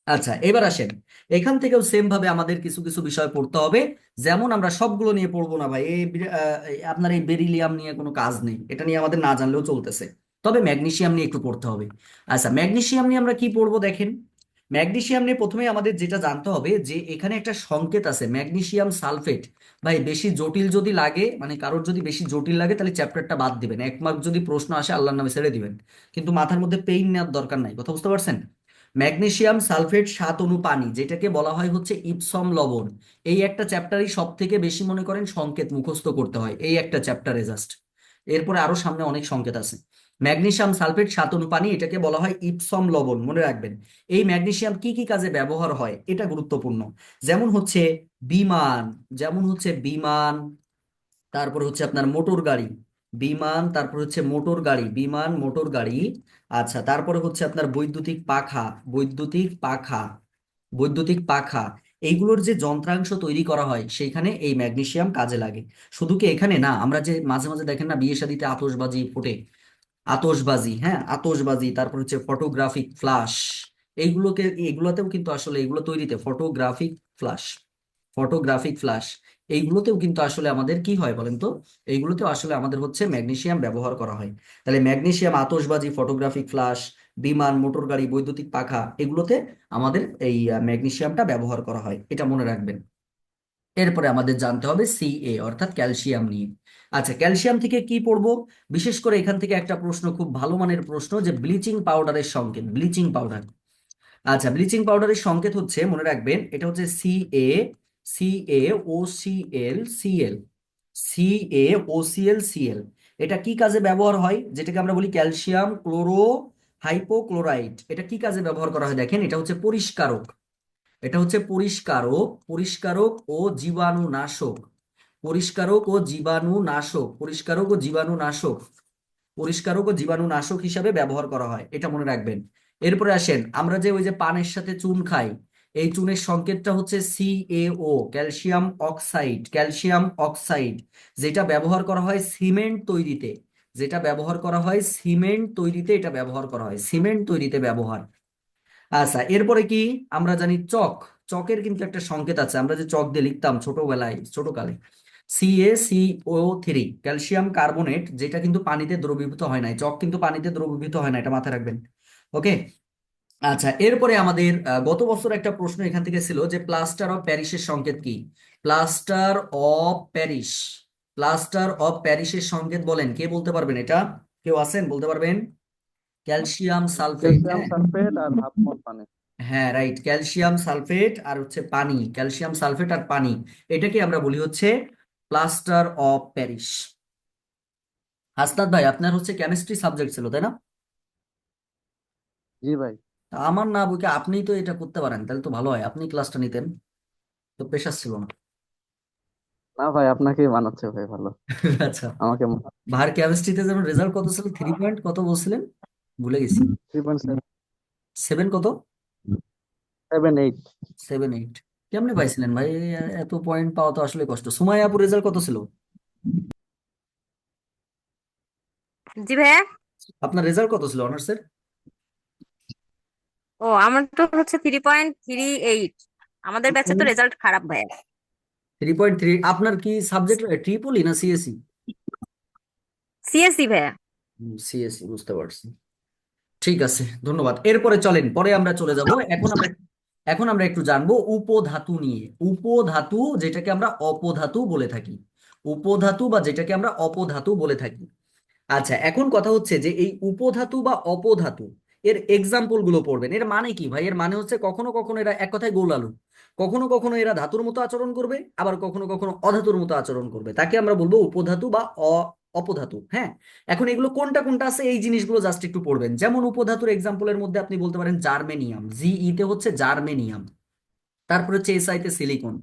আচ্ছা, এবার আসেন, এখান থেকেও সেম ভাবে আমাদের কিছু কিছু বিষয় পড়তে হবে। যেমন আমরা সবগুলো নিয়ে পড়বো না ভাই, আপনার এই বেরিলিয়াম নিয়ে কোনো কাজ নেই, এটা নিয়ে আমাদের না জানলেও চলতেছে। তবে ম্যাগনেসিয়াম নিয়ে একটু পড়তে হবে। আচ্ছা, ম্যাগনেসিয়াম নিয়ে আমরা কি পড়বো দেখেন। ম্যাগনেসিয়াম নিয়ে প্রথমে আমাদের যেটা জানতে হবে যে এখানে একটা সংকেত আছে ম্যাগনেসিয়াম সালফেট। ভাই বেশি জটিল যদি লাগে, মানে কারোর যদি বেশি জটিল লাগে তাহলে চ্যাপ্টারটা বাদ দিবেন, 1 মার্ক যদি প্রশ্ন আসে আল্লাহর নামে ছেড়ে দিবেন। কিন্তু মাথার মধ্যে পেইন নেওয়ার দরকার নাই, কথা বুঝতে পারছেন? ম্যাগনেসিয়াম সালফেট 7 অণু পানি, যেটাকে বলা হয় হচ্ছে ইপসম লবণ। এই একটা চ্যাপ্টারই সব থেকে বেশি মনে করেন সংকেত মুখস্থ করতে হয়, এই একটা চ্যাপ্টারে জাস্ট। এরপরে আরো সামনে অনেক সংকেত আছে। ম্যাগনেসিয়াম সালফেট 7 অণু পানি, এটাকে বলা হয় ইপসম লবণ, মনে রাখবেন। এই ম্যাগনেসিয়াম কি কি কাজে ব্যবহার হয় এটা গুরুত্বপূর্ণ। যেমন হচ্ছে বিমান, যেমন হচ্ছে বিমান, তারপর হচ্ছে আপনার মোটর গাড়ি, বিমান, তারপর হচ্ছে মোটর গাড়ি, বিমান মোটর গাড়ি। আচ্ছা, তারপরে হচ্ছে আপনার বৈদ্যুতিক পাখা, বৈদ্যুতিক পাখা, বৈদ্যুতিক পাখা। এইগুলোর যে যন্ত্রাংশ তৈরি করা হয় সেইখানে এই ম্যাগনেসিয়াম কাজে লাগে। শুধু কি এখানে না, আমরা যে মাঝে মাঝে দেখেন না বিয়ে শাদিতে আতশবাজি ফোটে, আতশবাজি, হ্যাঁ আতশবাজি, তারপর হচ্ছে ফটোগ্রাফিক ফ্লাশ, এগুলোতেও কিন্তু আসলে এগুলো তৈরিতে ফটোগ্রাফিক ফ্লাশ, ফটোগ্রাফিক ফ্লাশ, এইগুলোতেও কিন্তু আসলে আমাদের কি হয় বলেন তো, এইগুলোতেও আসলে আমাদের হচ্ছে ম্যাগনেসিয়াম ব্যবহার করা হয়। তাহলে ম্যাগনেসিয়াম আতশবাজি, ফটোগ্রাফিক ফ্লাশ, বিমান, মোটর গাড়ি, বৈদ্যুতিক পাখা, এগুলোতে আমাদের এই ম্যাগনেসিয়ামটা ব্যবহার করা হয়, এটা মনে রাখবেন। এরপরে আমাদের জানতে হবে অর্থাৎ ক্যালসিয়াম নিয়ে। আচ্ছা, ক্যালসিয়াম থেকে কি পড়বো, বিশেষ করে এখান থেকে একটা প্রশ্ন, খুব ভালো মানের প্রশ্ন, যে ব্লিচিং পাউডারের সংকেত, ব্লিচিং পাউডার। আচ্ছা, ব্লিচিং পাউডারের সংকেত হচ্ছে মনে রাখবেন, এটা হচ্ছে CaO Cl Cl, CaO Cl Cl। এটা কি কাজে ব্যবহার হয়, যেটাকে আমরা বলি ক্যালসিয়াম ক্লোরো হাইপোক্লোরাইড, এটা কি কাজে ব্যবহার করা হয় দেখেন, এটা হচ্ছে পরিষ্কারক, এটা হচ্ছে পরিষ্কারক, পরিষ্কারক ও জীবাণুনাশক, পরিষ্কারক ও জীবাণুনাশক, পরিষ্কারক ও জীবাণুনাশক, পরিষ্কারক ও জীবাণুনাশক হিসাবে ব্যবহার করা হয়, এটা মনে রাখবেন। এরপরে আসেন, আমরা যে ওই যে পানের সাথে চুন খাই, এই চুনের সংকেতটা হচ্ছে CaO, calcium oxide, calcium oxide, যেটা ব্যবহার করা হয় সিমেন্ট তৈরিতে, যেটা ব্যবহার করা হয় সিমেন্ট তৈরিতে, এটা ব্যবহার করা হয় সিমেন্ট তৈরিতে ব্যবহার। আচ্ছা, এরপরে কি, আমরা জানি চক, চকের কিন্তু একটা সংকেত আছে, আমরা যে চক দিয়ে লিখতাম ছোটবেলায়, ছোটকালে, CaCO3, ক্যালসিয়াম কার্বনেট, যেটা কিন্তু পানিতে দ্রবীভূত হয় না, চক কিন্তু পানিতে দ্রবীভূত হয় না, এটা মাথায় রাখবেন। ওকে। আচ্ছা, এরপরে আমাদের গত বছর একটা প্রশ্ন এখান থেকে ছিল যে প্লাস্টার অফ প্যারিসের সংকেত কি, plaster of Paris, plaster of প্যারিসের সংকেত বলেন, কে বলতে পারবেন এটা, কেউ আছেন বলতে পারবেন? ক্যালসিয়াম সালফেট, ক্যালসিয়াম হ্যাঁ, সালফেট আর হাফ মোল পানি। হ্যাঁ রাইট, ক্যালসিয়াম সালফেট আর হচ্ছে পানি, ক্যালসিয়াম সালফেট আর পানি, এটাকে আমরা বলি হচ্ছে প্লাস্টার অফ প্যারিস। হাসনাত ভাই, আপনার হচ্ছে কেমিস্ট্রি সাবজেক্ট ছিল তাই না? জি ভাই। তা আমার না বইকে আপনিই তো এটা করতে পারেন, তাহলে তো ভালো হয়, আপনি ক্লাসটা নিতেন, তো প্রেশার ছিল না। না ভাই, আপনাকেই বানাচ্ছে ভাই ভালো। আচ্ছা, আমাকে ভার কেমিস্ট্রিতে যেন রেজাল্ট কত ছিল, 3 পয়েন্ট কত বলছিলেন, ভুলে গেছি। 7 কত? 3.78। 7-8? কেমনে পাইছিলেন ভাই? এত পয়েন্ট পাওয়া তো আসলে কষ্ট। সুমাইয়া আপুর রেজাল্ট কত ছিল? জি ভাইয়া। আপনার রেজাল্ট কত ছিল অনার্সের? ও আমার তো হচ্ছে 3.38। আমাদের ব্যাচে তো রেজাল্ট খারাপ ভাইয়া। 3.3? আপনার কি সাবজেক্ট, ট্রিপলি না সিএসি? সিএসসি ভাইয়া। সিএসি, বুঝতে পারছি। ঠিক আছে, ধন্যবাদ। এরপরে চলেন, পরে আমরা চলে যাব। এখন আমরা একটু জানবো উপধাতু নিয়ে। উপধাতু যেটাকে আমরা অপধাতু বলে থাকি, উপধাতু বা যেটাকে আমরা অপধাতু বলে থাকি। আচ্ছা, এখন কথা হচ্ছে যে এই উপধাতু বা অপধাতু এর এক্সাম্পল গুলো পড়বেন। এর মানে কি ভাই? এর মানে হচ্ছে কখনো কখনো এরা, এক কথায় গোল আলু, কখনো কখনো এরা ধাতুর মতো আচরণ করবে, আবার কখনো কখনো অধাতুর মতো আচরণ করবে। তাকে আমরা বলবো উপধাতু বা অপধাতু। হ্যাঁ, এখন এগুলো কোনটা কোনটা আছে এই জিনিসগুলো জাস্ট একটু পড়বেন। যেমন উপধাতুর এক্সাম্পলের মধ্যে আপনি বলতে পারেন জার্মেনিয়াম, তে হচ্ছে জার্মেনিয়াম। তারপর হচ্ছে এসআই তে সিলিকন।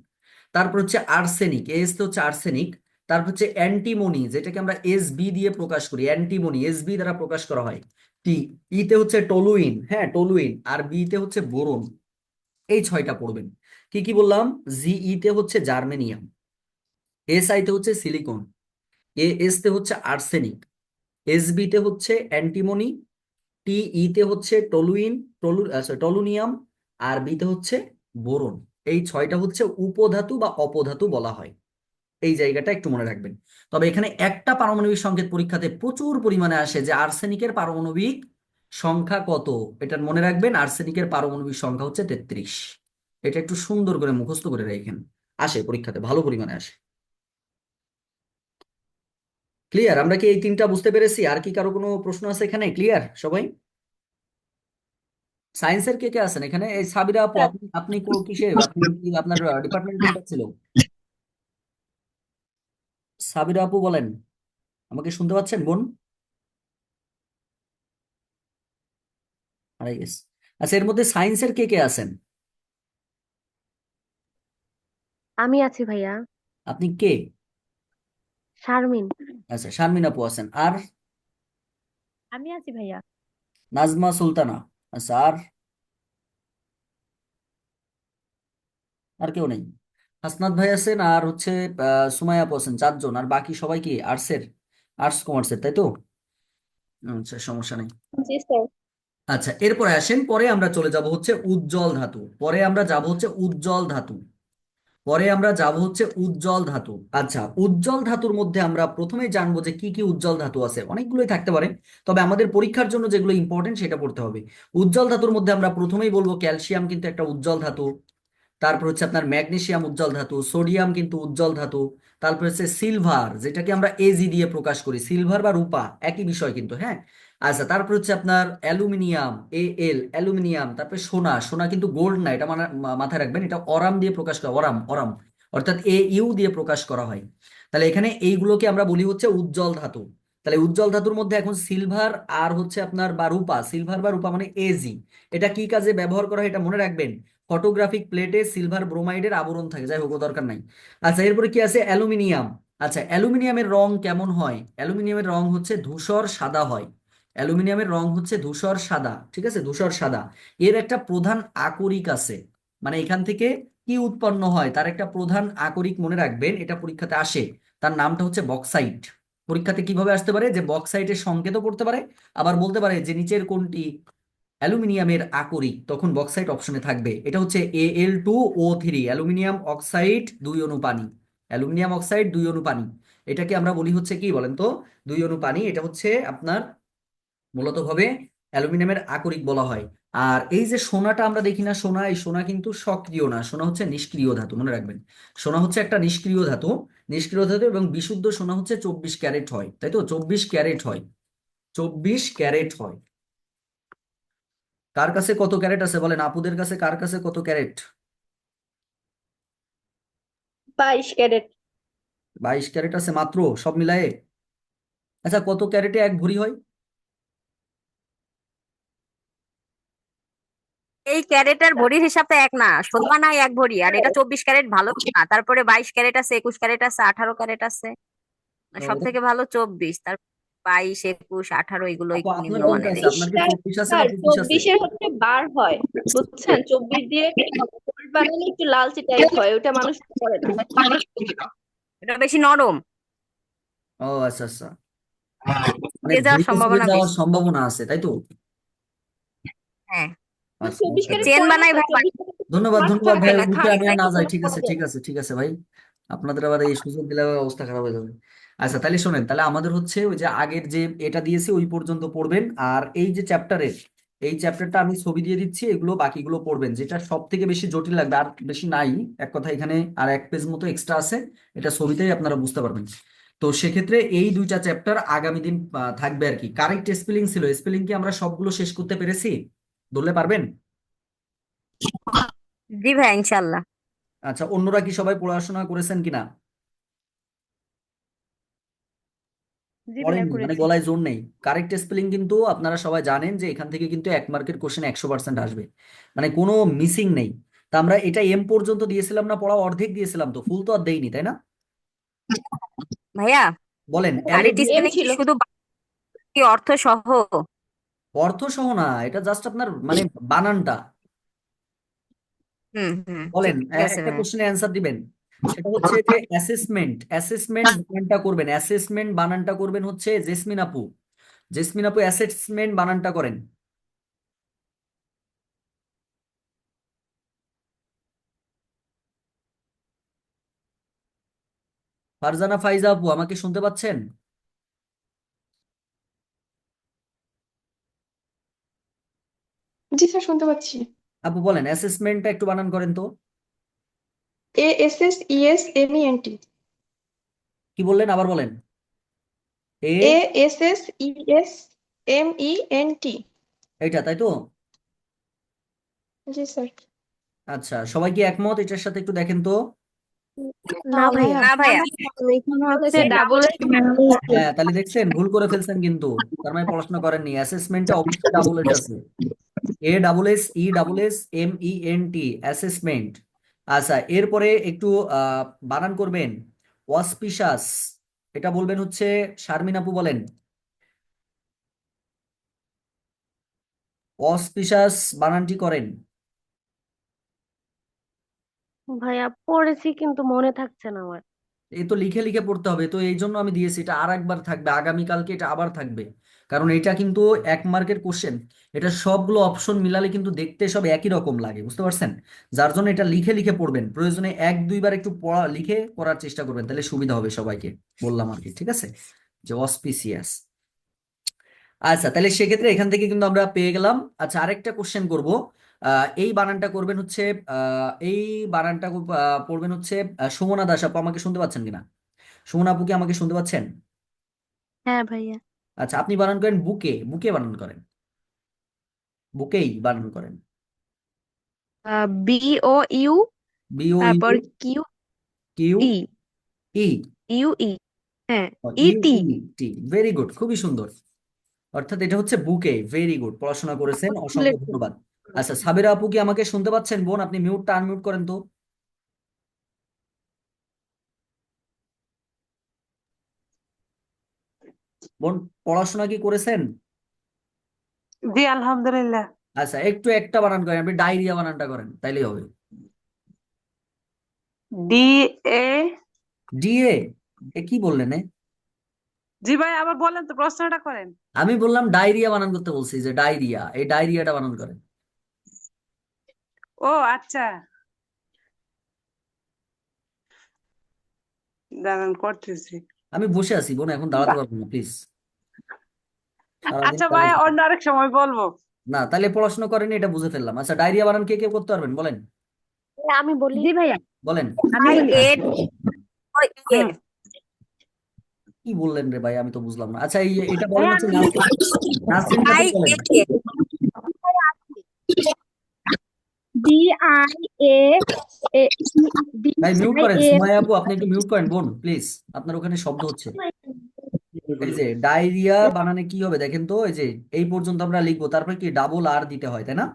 তারপর হচ্ছে আর্সেনিক, এস তে হচ্ছে আর্সেনিক। তারপর হচ্ছে অ্যান্টিমনি, যেটাকে আমরা এস বি দিয়ে প্রকাশ করি, অ্যান্টিমনি এস বি দ্বারা প্রকাশ করা হয়। টি তে হচ্ছে টলুইন, হ্যাঁ টলুইন। আর বি তে হচ্ছে বোরন। এই 6টা পড়বেন। কি কি বললাম? তে হচ্ছে জার্মেনিয়াম, এসআই তে হচ্ছে সিলিকন, এস তে হচ্ছে আর্সেনিক, এস বি তে হচ্ছে অ্যান্টিমনি, তে হচ্ছে টলুইন, টলুনিয়াম, আর বিতে হচ্ছে বোরন। এই 6টা হচ্ছে উপধাতু বা অপধাতু বলা হয়। এই জায়গাটা একটু মনে রাখবেন। তবে এখানে একটা পারমাণবিক সংকেত পরীক্ষাতে প্রচুর পরিমাণে আসে, যে আর্সেনিকের পারমাণবিক সংখ্যা কত। এটা মনে রাখবেন, আর্সেনিকের পারমাণবিক সংখ্যা হচ্ছে 33। এটা একটু সুন্দর করে মুখস্থ করে রাখেন, আসে পরীক্ষাতে ভালো পরিমাণে আসে। ক্লিয়ার? আমরা কি এই 3টা বুঝতে পেরেছি? আর কি কারো কোনো প্রশ্ন আছে এখানে? ক্লিয়ার সবাই? সায়েন্সের কে কে আছেন এখানে? এই সাবিরা আপু, স্যার। আপনি আপনি কিসে, আপনি আপনার ডিপার্টমেন্ট কোনটা ছিল? সাবিরা আপু বলেন, আমাকে শুনতে পাচ্ছেন বোন? আরে গেস। আচ্ছা, এর মধ্যে সায়েন্সের কে কে আছেন? আমি আছি ভাইয়া। আপনি কে? শারমিন। আচ্ছা, শারমিন আপু আছেন। আর আমি আছি ভাইয়া। নাজমা সুলতানা। আচ্ছা, আর আর কেউ নেই? হাসনাত ভাই আছেন, আর হচ্ছে সুমাইয়া আপু আছেন। 4 জন। আর বাকি সবাই কি আর্টসের, আর্টস কমার্সের, তাই তো? আচ্ছা, সমস্যা নেই। জি স্যার। আচ্ছা, এরপরে আসেন, পরে আমরা চলে যাব হচ্ছে উজ্জ্বল ধাতু। পরে আমরা যাব হচ্ছে উজ্জ্বল ধাতু। পরে আমরা যাব হচ্ছে উজ্জ্বল ধাতু। আচ্ছা, উজ্জ্বল ধাতুর মধ্যে আমরা প্রথমে জানবো যে কি কি উজ্জ্বল ধাতু আছে। অনেকগুলোই থাকতে পারে, তবে আমাদের পরীক্ষার জন্য যেগুলো ইম্পর্টেন্ট সেটা পড়তে হবে। উজ্জ্বল ধাতুর মধ্যে আমরা প্রথমেই বলবো ক্যালসিয়াম কিন্তু একটা উজ্জ্বল ধাতু। তারপর হচ্ছে আপনার ম্যাগনেসিয়াম উজ্জ্বল ধাতু, সোডিয়াম কিন্তু উজ্জ্বল ধাতু। তারপর হচ্ছে সিলভার, যেটাকে আমরা এজি দিয়ে প্রকাশ করি, সিলভার বা রূপা একই বিষয় কিন্তু, হ্যাঁ। আচ্ছা, তারপর হচ্ছে আপনার অ্যালুমিনিয়াম, অ্যালুমিনিয়াম। তারপরে সোনা, সোনা কিন্তু গোল্ড না, এটা মাথায় রাখবেন, এটা অরাম দিয়ে প্রকাশ করা, অরাম অরাম, অর্থাৎ দিয়ে প্রকাশ করা হয়। তাহলে এখানে এইগুলোকে আমরা বলি হচ্ছে উজ্জ্বল ধাতু। তাহলে উজ্জ্বল ধাতুর মধ্যে এখন সিলভার আর হচ্ছে আপনার বা রূপা, সিলভার বা রূপা মানে এজি। এটা কি কাজে ব্যবহার করা হয় এটা মনে রাখবেন। ফটোগ্রাফিক প্লেটে সিলভার ব্রোমাইডের আবরণ থাকে, যাই হোক ও দরকার নাই। আচ্ছা, এরপরে কি আছে? অ্যালুমিনিয়াম। আচ্ছা, অ্যালুমিনিয়ামের রং কেমন হয়? অ্যালুমিনিয়ামের রং হচ্ছে ধূসর সাদা হয়। অ্যালুমিনিয়ামের রং হচ্ছে ধূসর সাদা, ঠিক আছে, ধূসর সাদা। এর একটা প্রধান আকরিক আছে, মানে এখান থেকে কি উৎপন্ন হয় তার একটা প্রধান আকরিক মনে রাখবেন, এটা পরীক্ষাতে আসে। তার নামটা হচ্ছে বক্সাইট। পরীক্ষাতে কিভাবে আসতে পারে? যে বক্সাইটের সংকেতও পড়তে পারে, আবার বলতে পারে যে নিচের কোনটি অ্যালুমিনিয়ামের আকরিক, তখন বক্সাইট অপশনে থাকবে। এটা হচ্ছে Al2O3, অ্যালুমিনিয়াম অক্সাইড 2 অণু পানি। অ্যালুমিনিয়াম অক্সাইড 2 অণু পানি। এটাকে আমরা বলি হচ্ছে কি বলেন তো? 2 অণু পানি। এটা হচ্ছে আপনার মূলত ভাবে অ্যালুমিনিয়ামের আকরিক বলা হয়। আর এই যে সোনাটা আমরা দেখি না, সোনা, এই সোনা কিন্তু সক্রিয় না, সোনা হচ্ছে নিষ্ক্রিয় ধাতু, মনে রাখবেন। সোনা হচ্ছে একটা নিষ্ক্রিয় ধাতু, নিষ্ক্রিয় ধাতু। এবং বিশুদ্ধ সোনা হচ্ছে 24 ক্যারেট হয়, তাই তো? 24 ক্যারেট হয়, 24 ক্যারেট হয়। কার কাছে কত ক্যারেট আছে বলেন? আপুদের কাছে কার কাছে কত ক্যারেট? 22 ক্যারেট। 22 ক্যারেট আছে মাত্র, সব মিলায়ে? আচ্ছা, কত ক্যারেটে 1 ভরি হয়? এই ক্যারেট আর ভরির হিসাবটা এক না, সোনা নাই এক ভরি, আর এটা 24 ক্যারেট ভালো না, তারপরে 22 ক্যারেট আছে, 21 ক্যারেট আছে, 18 ক্যারেট আছে, ও, সব এটা থেকে ভালো 24, তারপর 22, 21, 18 এগুলো আপু একটু আপনার কোনটা নিম্নমানের আছে? এই। আপনার কি স্যার 24 আছে না স্যার 25 আছে? 24-এর হচ্ছে বার হয়, বুঝছেন? 24 দিয়ে গোল্ড বানালে একটু লালচে টাইপ হয়, ওটা মানুষ করে না। এটা বেশি নরম, ও আচ্ছা আচ্ছা, মানে ভেঙে যাওয়ার ভেঙে চুরে সম্ভাবনা যাওয়ার বেশি। সম্ভাবনা আছে তাই তো? হ্যাঁ, আচ্ছা, 24 বুঝতে ক্যারেট পেরেছি। চেন পড়ে না বানাই স্যার, ভাই। 24 ক্যারেট ধন্যবাদ মাছ ধন্যবাদ থাকে ভাই, না, ওই মুখে খালি আমি আর থাকে না যাই। গোল্ড ঠিক আছে করা যায়। ঠিক আছে ঠিক আছে ভাই, আপনাদের আবার এই সুযোগ দিলে আবার অবস্থা খারাপ হয়ে যাবে। আচ্ছা তাহলে শোনেন, তাহলে আমাদের হচ্ছে ওই যে আগের যে এটা দিয়েছি ওই পর্যন্ত পড়বেন, আর এই যে চ্যাপ্টারের এই চ্যাপ্টারটা আমি ছবি দিয়ে দিচ্ছি, এগুলো বাকিগুলো পড়বেন, যেটা সব থেকে বেশি জটিল লাগবে আর বেশি নাই। এক কথা এখানে আর 1 পেজ মতো এক্সট্রা আছে, এটা ছবিতেই আপনারা বুঝতে পারবেন। তো সেক্ষেত্রে এই দুইটা চ্যাপ্টার আগামী দিন থাকবে আর কি। কারেক্ট স্পেলিং ছিল, স্পেলিং কি আমরা সবগুলো শেষ করতে পেরেছি? ধরলে পারবেন? জি ভাই, ইনশাল্লাহ। আচ্ছা, অন্যরা কি সবাই পড়াশোনা করেছেন কিনা? জি ভাইয়া পড়েননি মানে করেছি। গলায় জোর নেই? কারেক্ট স্পেলিং কিন্তু আপনারা সবাই জানেন যে এখান থেকে কিন্তু 1 মার্কের কোশ্চেন 100% আসবে, মানে কোনো মিসিং নেই। তা আমরা এটা এম পর্যন্ত দিয়েছিলাম না, পড়া অর্ধেক দিয়েছিলাম, তো ফুল তো আর দেইনি তাই না? ভাইয়া, বলেন এলে কারেক্ট এম স্পেলিং কি ছিল। শুধু কি অর্থ সহ? অর্থ সহ না, এটা জাস্ট আপনার মানে বানানটা। হুম হুম, বলেন ঠিক আছে একটা ভাইয়া। কোশ্চেনের অ্যান্সার দিবেন, সেটা হচ্ছে যে অ্যাসেসমেন্ট। অ্যাসেসমেন্ট বানানটা করবেন, অ্যাসেসমেন্ট বানানটা করবেন হচ্ছে জেসমিন আপু। জেসমিন আপু অ্যাসেসমেন্ট বানানটা করেন। ফারজানা ফাইজা আপু আমাকে শুনতে পাচ্ছেন? জি স্যার, শুনতে পাচ্ছি। আপু বলেন অ্যাসেসমেন্টটা একটু বানান করেন তো। ASSESMENT। কি বললেন আবার বলেন। এ, ASSESMENT। এইটা তাই তো? জি স্যার। আচ্ছা, সবাই কি একমত এটার সাথে? একটু দেখেন তো। না ভাইয়া, না ভাইয়া, এখানে হচ্ছে হচ্ছে ডাবল। ডাবল। হ্যাঁ তাহলে দেখছেন ভুল করে ফেলছেন কিন্তু, তার মানে পড়াশোনা করেননি। অ্যাসেসমেন্টটা অবশ্যই ডাবল এস আছে, ASSESMENT, অ্যাসেসমেন্ট। আচ্ছা এরপরে একটু বানান করবেন অসপিশাস, এটা বলবেন হচ্ছে শারমিন আপু বলেন অসপিশাস বানানটি করেন। ভাইয়া পড়েছি কিন্তু মনে থাকছে না আমার। এই তো লিখে লিখে পড়তে হবে, তো এই জন্য আমি দিয়েছি। এটা আর একবার থাকবে, আগামীকালকে এটা আবার থাকবে, কারণ এটা কিন্তু 1 মার্কের কোশ্চেন। এটা সবগুলো অপশন মিলালে কিন্তু দেখতে সব একই রকম লাগে, বুঝতে পারছেন? যার জন্য এটা লিখে লিখে পড়বেন, প্রয়োজনে 1-2 বার একটু পড়া লিখে করার চেষ্টা করবেন, তাহলে সুবিধা হবে সবাইকে, বললাম আর কি। ঠিক আছে, যে অসপিসিয়াস। আচ্ছা তাহলে সেক্ষেত্রে এখান থেকে কিন্তু আমরা পেয়ে গেলাম। আচ্ছা আরেকটা কোশ্চেন করব, এই বানানটা করবেন হচ্ছে এই বানানটা পড়বেন হচ্ছে সুমনা দাস আপু, আমাকে শুনতে পাচ্ছেন কিনা? সুমন আপু কি আমাকে শুনতে পাচ্ছেন? হ্যাঁ ভাইয়া। আচ্ছা আপনি বানান করেন বুকে, বুকে বানান করেন, বুকেই বানান করেন। BOU, বিও তারপর U, Q Q E, E, UI, হ্যাঁ, U E T. E T, very good, খুবই সুন্দর। অর্থাৎ এটা হচ্ছে বুকে, ভেরি গুড, পড়াশোনা করেছেন, অসংখ্য ধন্যবাদ। আচ্ছা সাবেরা আপু কি আমাকে শুনতে পাচ্ছেন? বোন আপনি মিউটটা আনমিউট করেন তো। বোন পড়াশোনা কি করেছেন? জি আলহামদুলিল্লাহ। আচ্ছা একটু একটা বানান করেন, আপনি ডায়রিয়া বানানটা করেন তাইলেই হবে। DA। ডিএ, এ কি বললেন এ? জি ভাই, আবার বলেন তো, প্রশ্নটা করেন। আমি বললাম ডায়রিয়া বানান করতে বলছি, যে ডায়রিয়া, এই ডায়রিয়াটা বানান করেন। ও আচ্ছা, দাঁড়ান করতেছি। আমি বসে আছি বোন, এখন দাঁড়াতে পারবো না প্লিজ, সারাদিন আচ্ছা ভাই, কলেজ। অন্য আরেক সময় বলবো। না তাহলে পড়াশোনা করেনি এটা বুঝে ফেললাম। আচ্ছা ডায়রিয়া বানান কে কে করতে পারবেন বলেন, আমি বলি। জি ভাইয়া, বলেন। আমি বলি। এ এ হুম। কি বললেন রে ভাই, আমি তো বুঝলাম না। আচ্ছা এটা বলেন ভাইয়া হচ্ছে আমি নাসরিন, নাসরিন আই খাতুন বলেন। এ কে। DIA, ভাই মিউট করেন, DIA। সুমাইয়া আপু আপনি একটু মিউট করেন বোন প্লিজ, আপনার ওখানে শব্দ হচ্ছে। এই যে ডায়রিয়া বানানে কি হবে দেখেন তো, এই যে এই পর্যন্ত আমরা লিখবো, তারপর কি ডাবল আর দিতে হয় তাই না?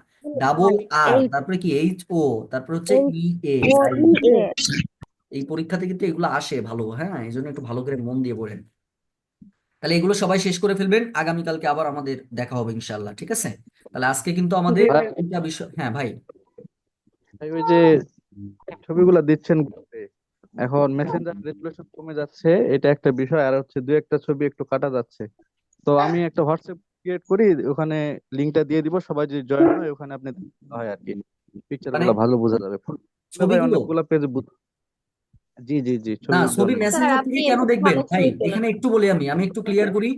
ডাবল আর, এইচ তারপরে কি এইচ ও, তারপরে হচ্ছে এইচ ই এ, ও তাই ই এ। এই পরীক্ষাতে কিন্তু এগুলো আসে ভালো, হ্যাঁ, এই জন্য একটু ভালো করে মন দিয়ে পড়েন। তাহলে এগুলো সবাই শেষ করে ফেলবেন, আগামীকালকে আবার আমাদের দেখা হবে ইনশাল্লাহ, ঠিক আছে? তাহলে আজকে কিন্তু আমাদের ভাই, দুইটা বিষয়, হ্যাঁ ভাই। ওই যে ছবিগুলো দিচ্ছেন গ্রুপে, এখন মেসেঞ্জার রেজুলেশন কমে যাচ্ছে, এটা একটা বিষয়। আর হচ্ছে দু একটা ছবি একটু কাটা যাচ্ছে। তো আমি একটা হোয়াটসঅ্যাপ ক্রিয়েট করি, ওখানে লিঙ্কটা দিয়ে দিব, সবাই যদি জয়েন হয় ওখানে আপনি হয় আর কি, পিকচার মানে গুলো ভালো বোঝা যাবে। ভাই ছবিগুলো, অনেকগুলো পেজ, জি জি জি, না ছবির ছবি জন্য। স্যার মেসেঞ্জার থেকে আপনি কেন এত দেখবেন ভালো ভাই? ছবি তোলেন। এখানে একটু বলি, আমি একটু ক্লিয়ার করি।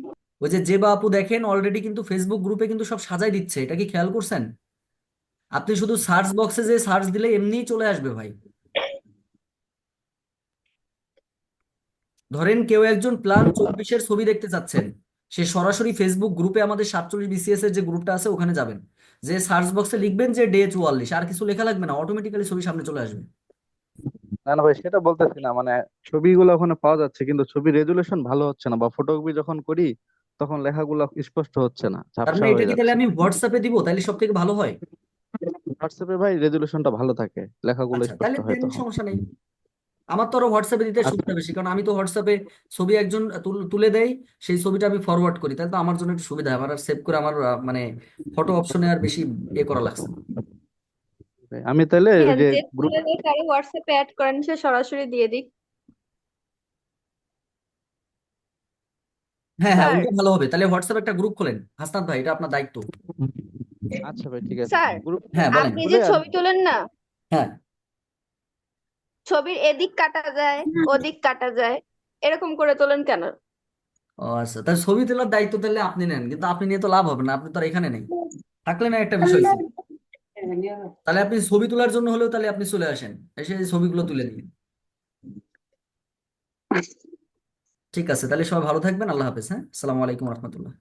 ওই যে বা আপু দেখেন অলরেডি কিন্তু ফেসবুক গ্রুপে কিন্তু সব সাজাই দিচ্ছে, এটা কি খেয়াল করছেন? আপনি শুধু সার্চ বক্সে যে সার্চ দিলে এমনিই চলে আসবে ভাই। ধরেন কেউ একজন প্ল্যান 24-এর ছবি দেখতে চাচ্ছেন, সে সরাসরি ফেসবুক গ্রুপে আমাদের 47 বিসিএস এর যে গ্রুপটা আছে ওখানে যাবেন, যে সার্চ বক্সে লিখবেন যে ডে 44, আর কিছু লেখা লাগবে না, অটোমেটিক্যালি ছবি সামনে চলে আসবে। না না ভাই, সেটা বলতেছি না, মানে ছবিগুলো ওখানে পাওয়া যাচ্ছে কিন্তু ছবি রেজুলেশন ভালো হচ্ছে না, বা ফটোকপি যখন করি তখন লেখাগুলো স্পষ্ট হচ্ছে না, তার ঝাপসা মানে এটা হয়ে কি তাহলে যাচ্ছে। আমি হোয়াটসঅ্যাপে দিব, তাহলে সব থেকে ভালো হয়? হোয়াটসঅ্যাপে ভাই রেজুলেশনটা ভালো থাকে, লেখাগুলো আচ্ছা স্পষ্ট তাহলে হয় দেন, তখন। সমস্যা নেই। আমার তো আরো হোয়াটসঅ্যাপে দিতে আচ্ছা সুবিধা বেশি, কারণ আমি তো হোয়াটসঅ্যাপে ছবি একজন তুলে দেয়, সেই ছবিটা আমি ফরওয়ার্ড করি, তাহলে তো আমার জন্য একটু সুবিধা হয়। আমার আর সেভ করে আমার মানে ফটো অপশনে আর বেশি করা লাগছে না। ভাই, আমি তাহলে ওই হ্যাঁ, যে যে গ্রুপ, তুলে দিয়ে তারে হোয়াটসঅ্যাপে অ্যাড করেন, সে সরাসরি দিয়ে দিক। হ্যাঁ হ্যাঁ, স্যার, ওইটা ভালো হবে। তাহলে হোয়াটসঅ্যাপে একটা গ্রুপ খোলেন হাসনাত ভাই, এটা আপনার দায়িত্ব। আচ্ছা ভাই ঠিক আছে, স্যার গ্রুপ হ্যাঁ বলেন। আপনি যে খুলে আর ছবি তোলেন না, হ্যাঁ, ছবির এদিক কাটা যায়, ওদিক কাটা যায়, এরকম করে তোলেন কেন? ও আচ্ছা, তাহলে ছবি তোলার দায়িত্ব তাহলে আপনি নেন, কিন্তু আপনি নিয়ে তো লাভ হবে না, আপনি তো আর এখানে নেই, থাকলে না একটা বিষয় ছিল। তাহলে আপনি ছবি তোলার জন্য হলেও তাহলে আপনি চলে আসেন, এসে এই ছবিগুলো তুলে দিন। ঠিক আছে, তাহলে সবাই ভালো থাকবেন, আল্লাহ হাফেজ, হ্যাঁ, আসসালামু আলাইকুম রহমতুল্লাহ।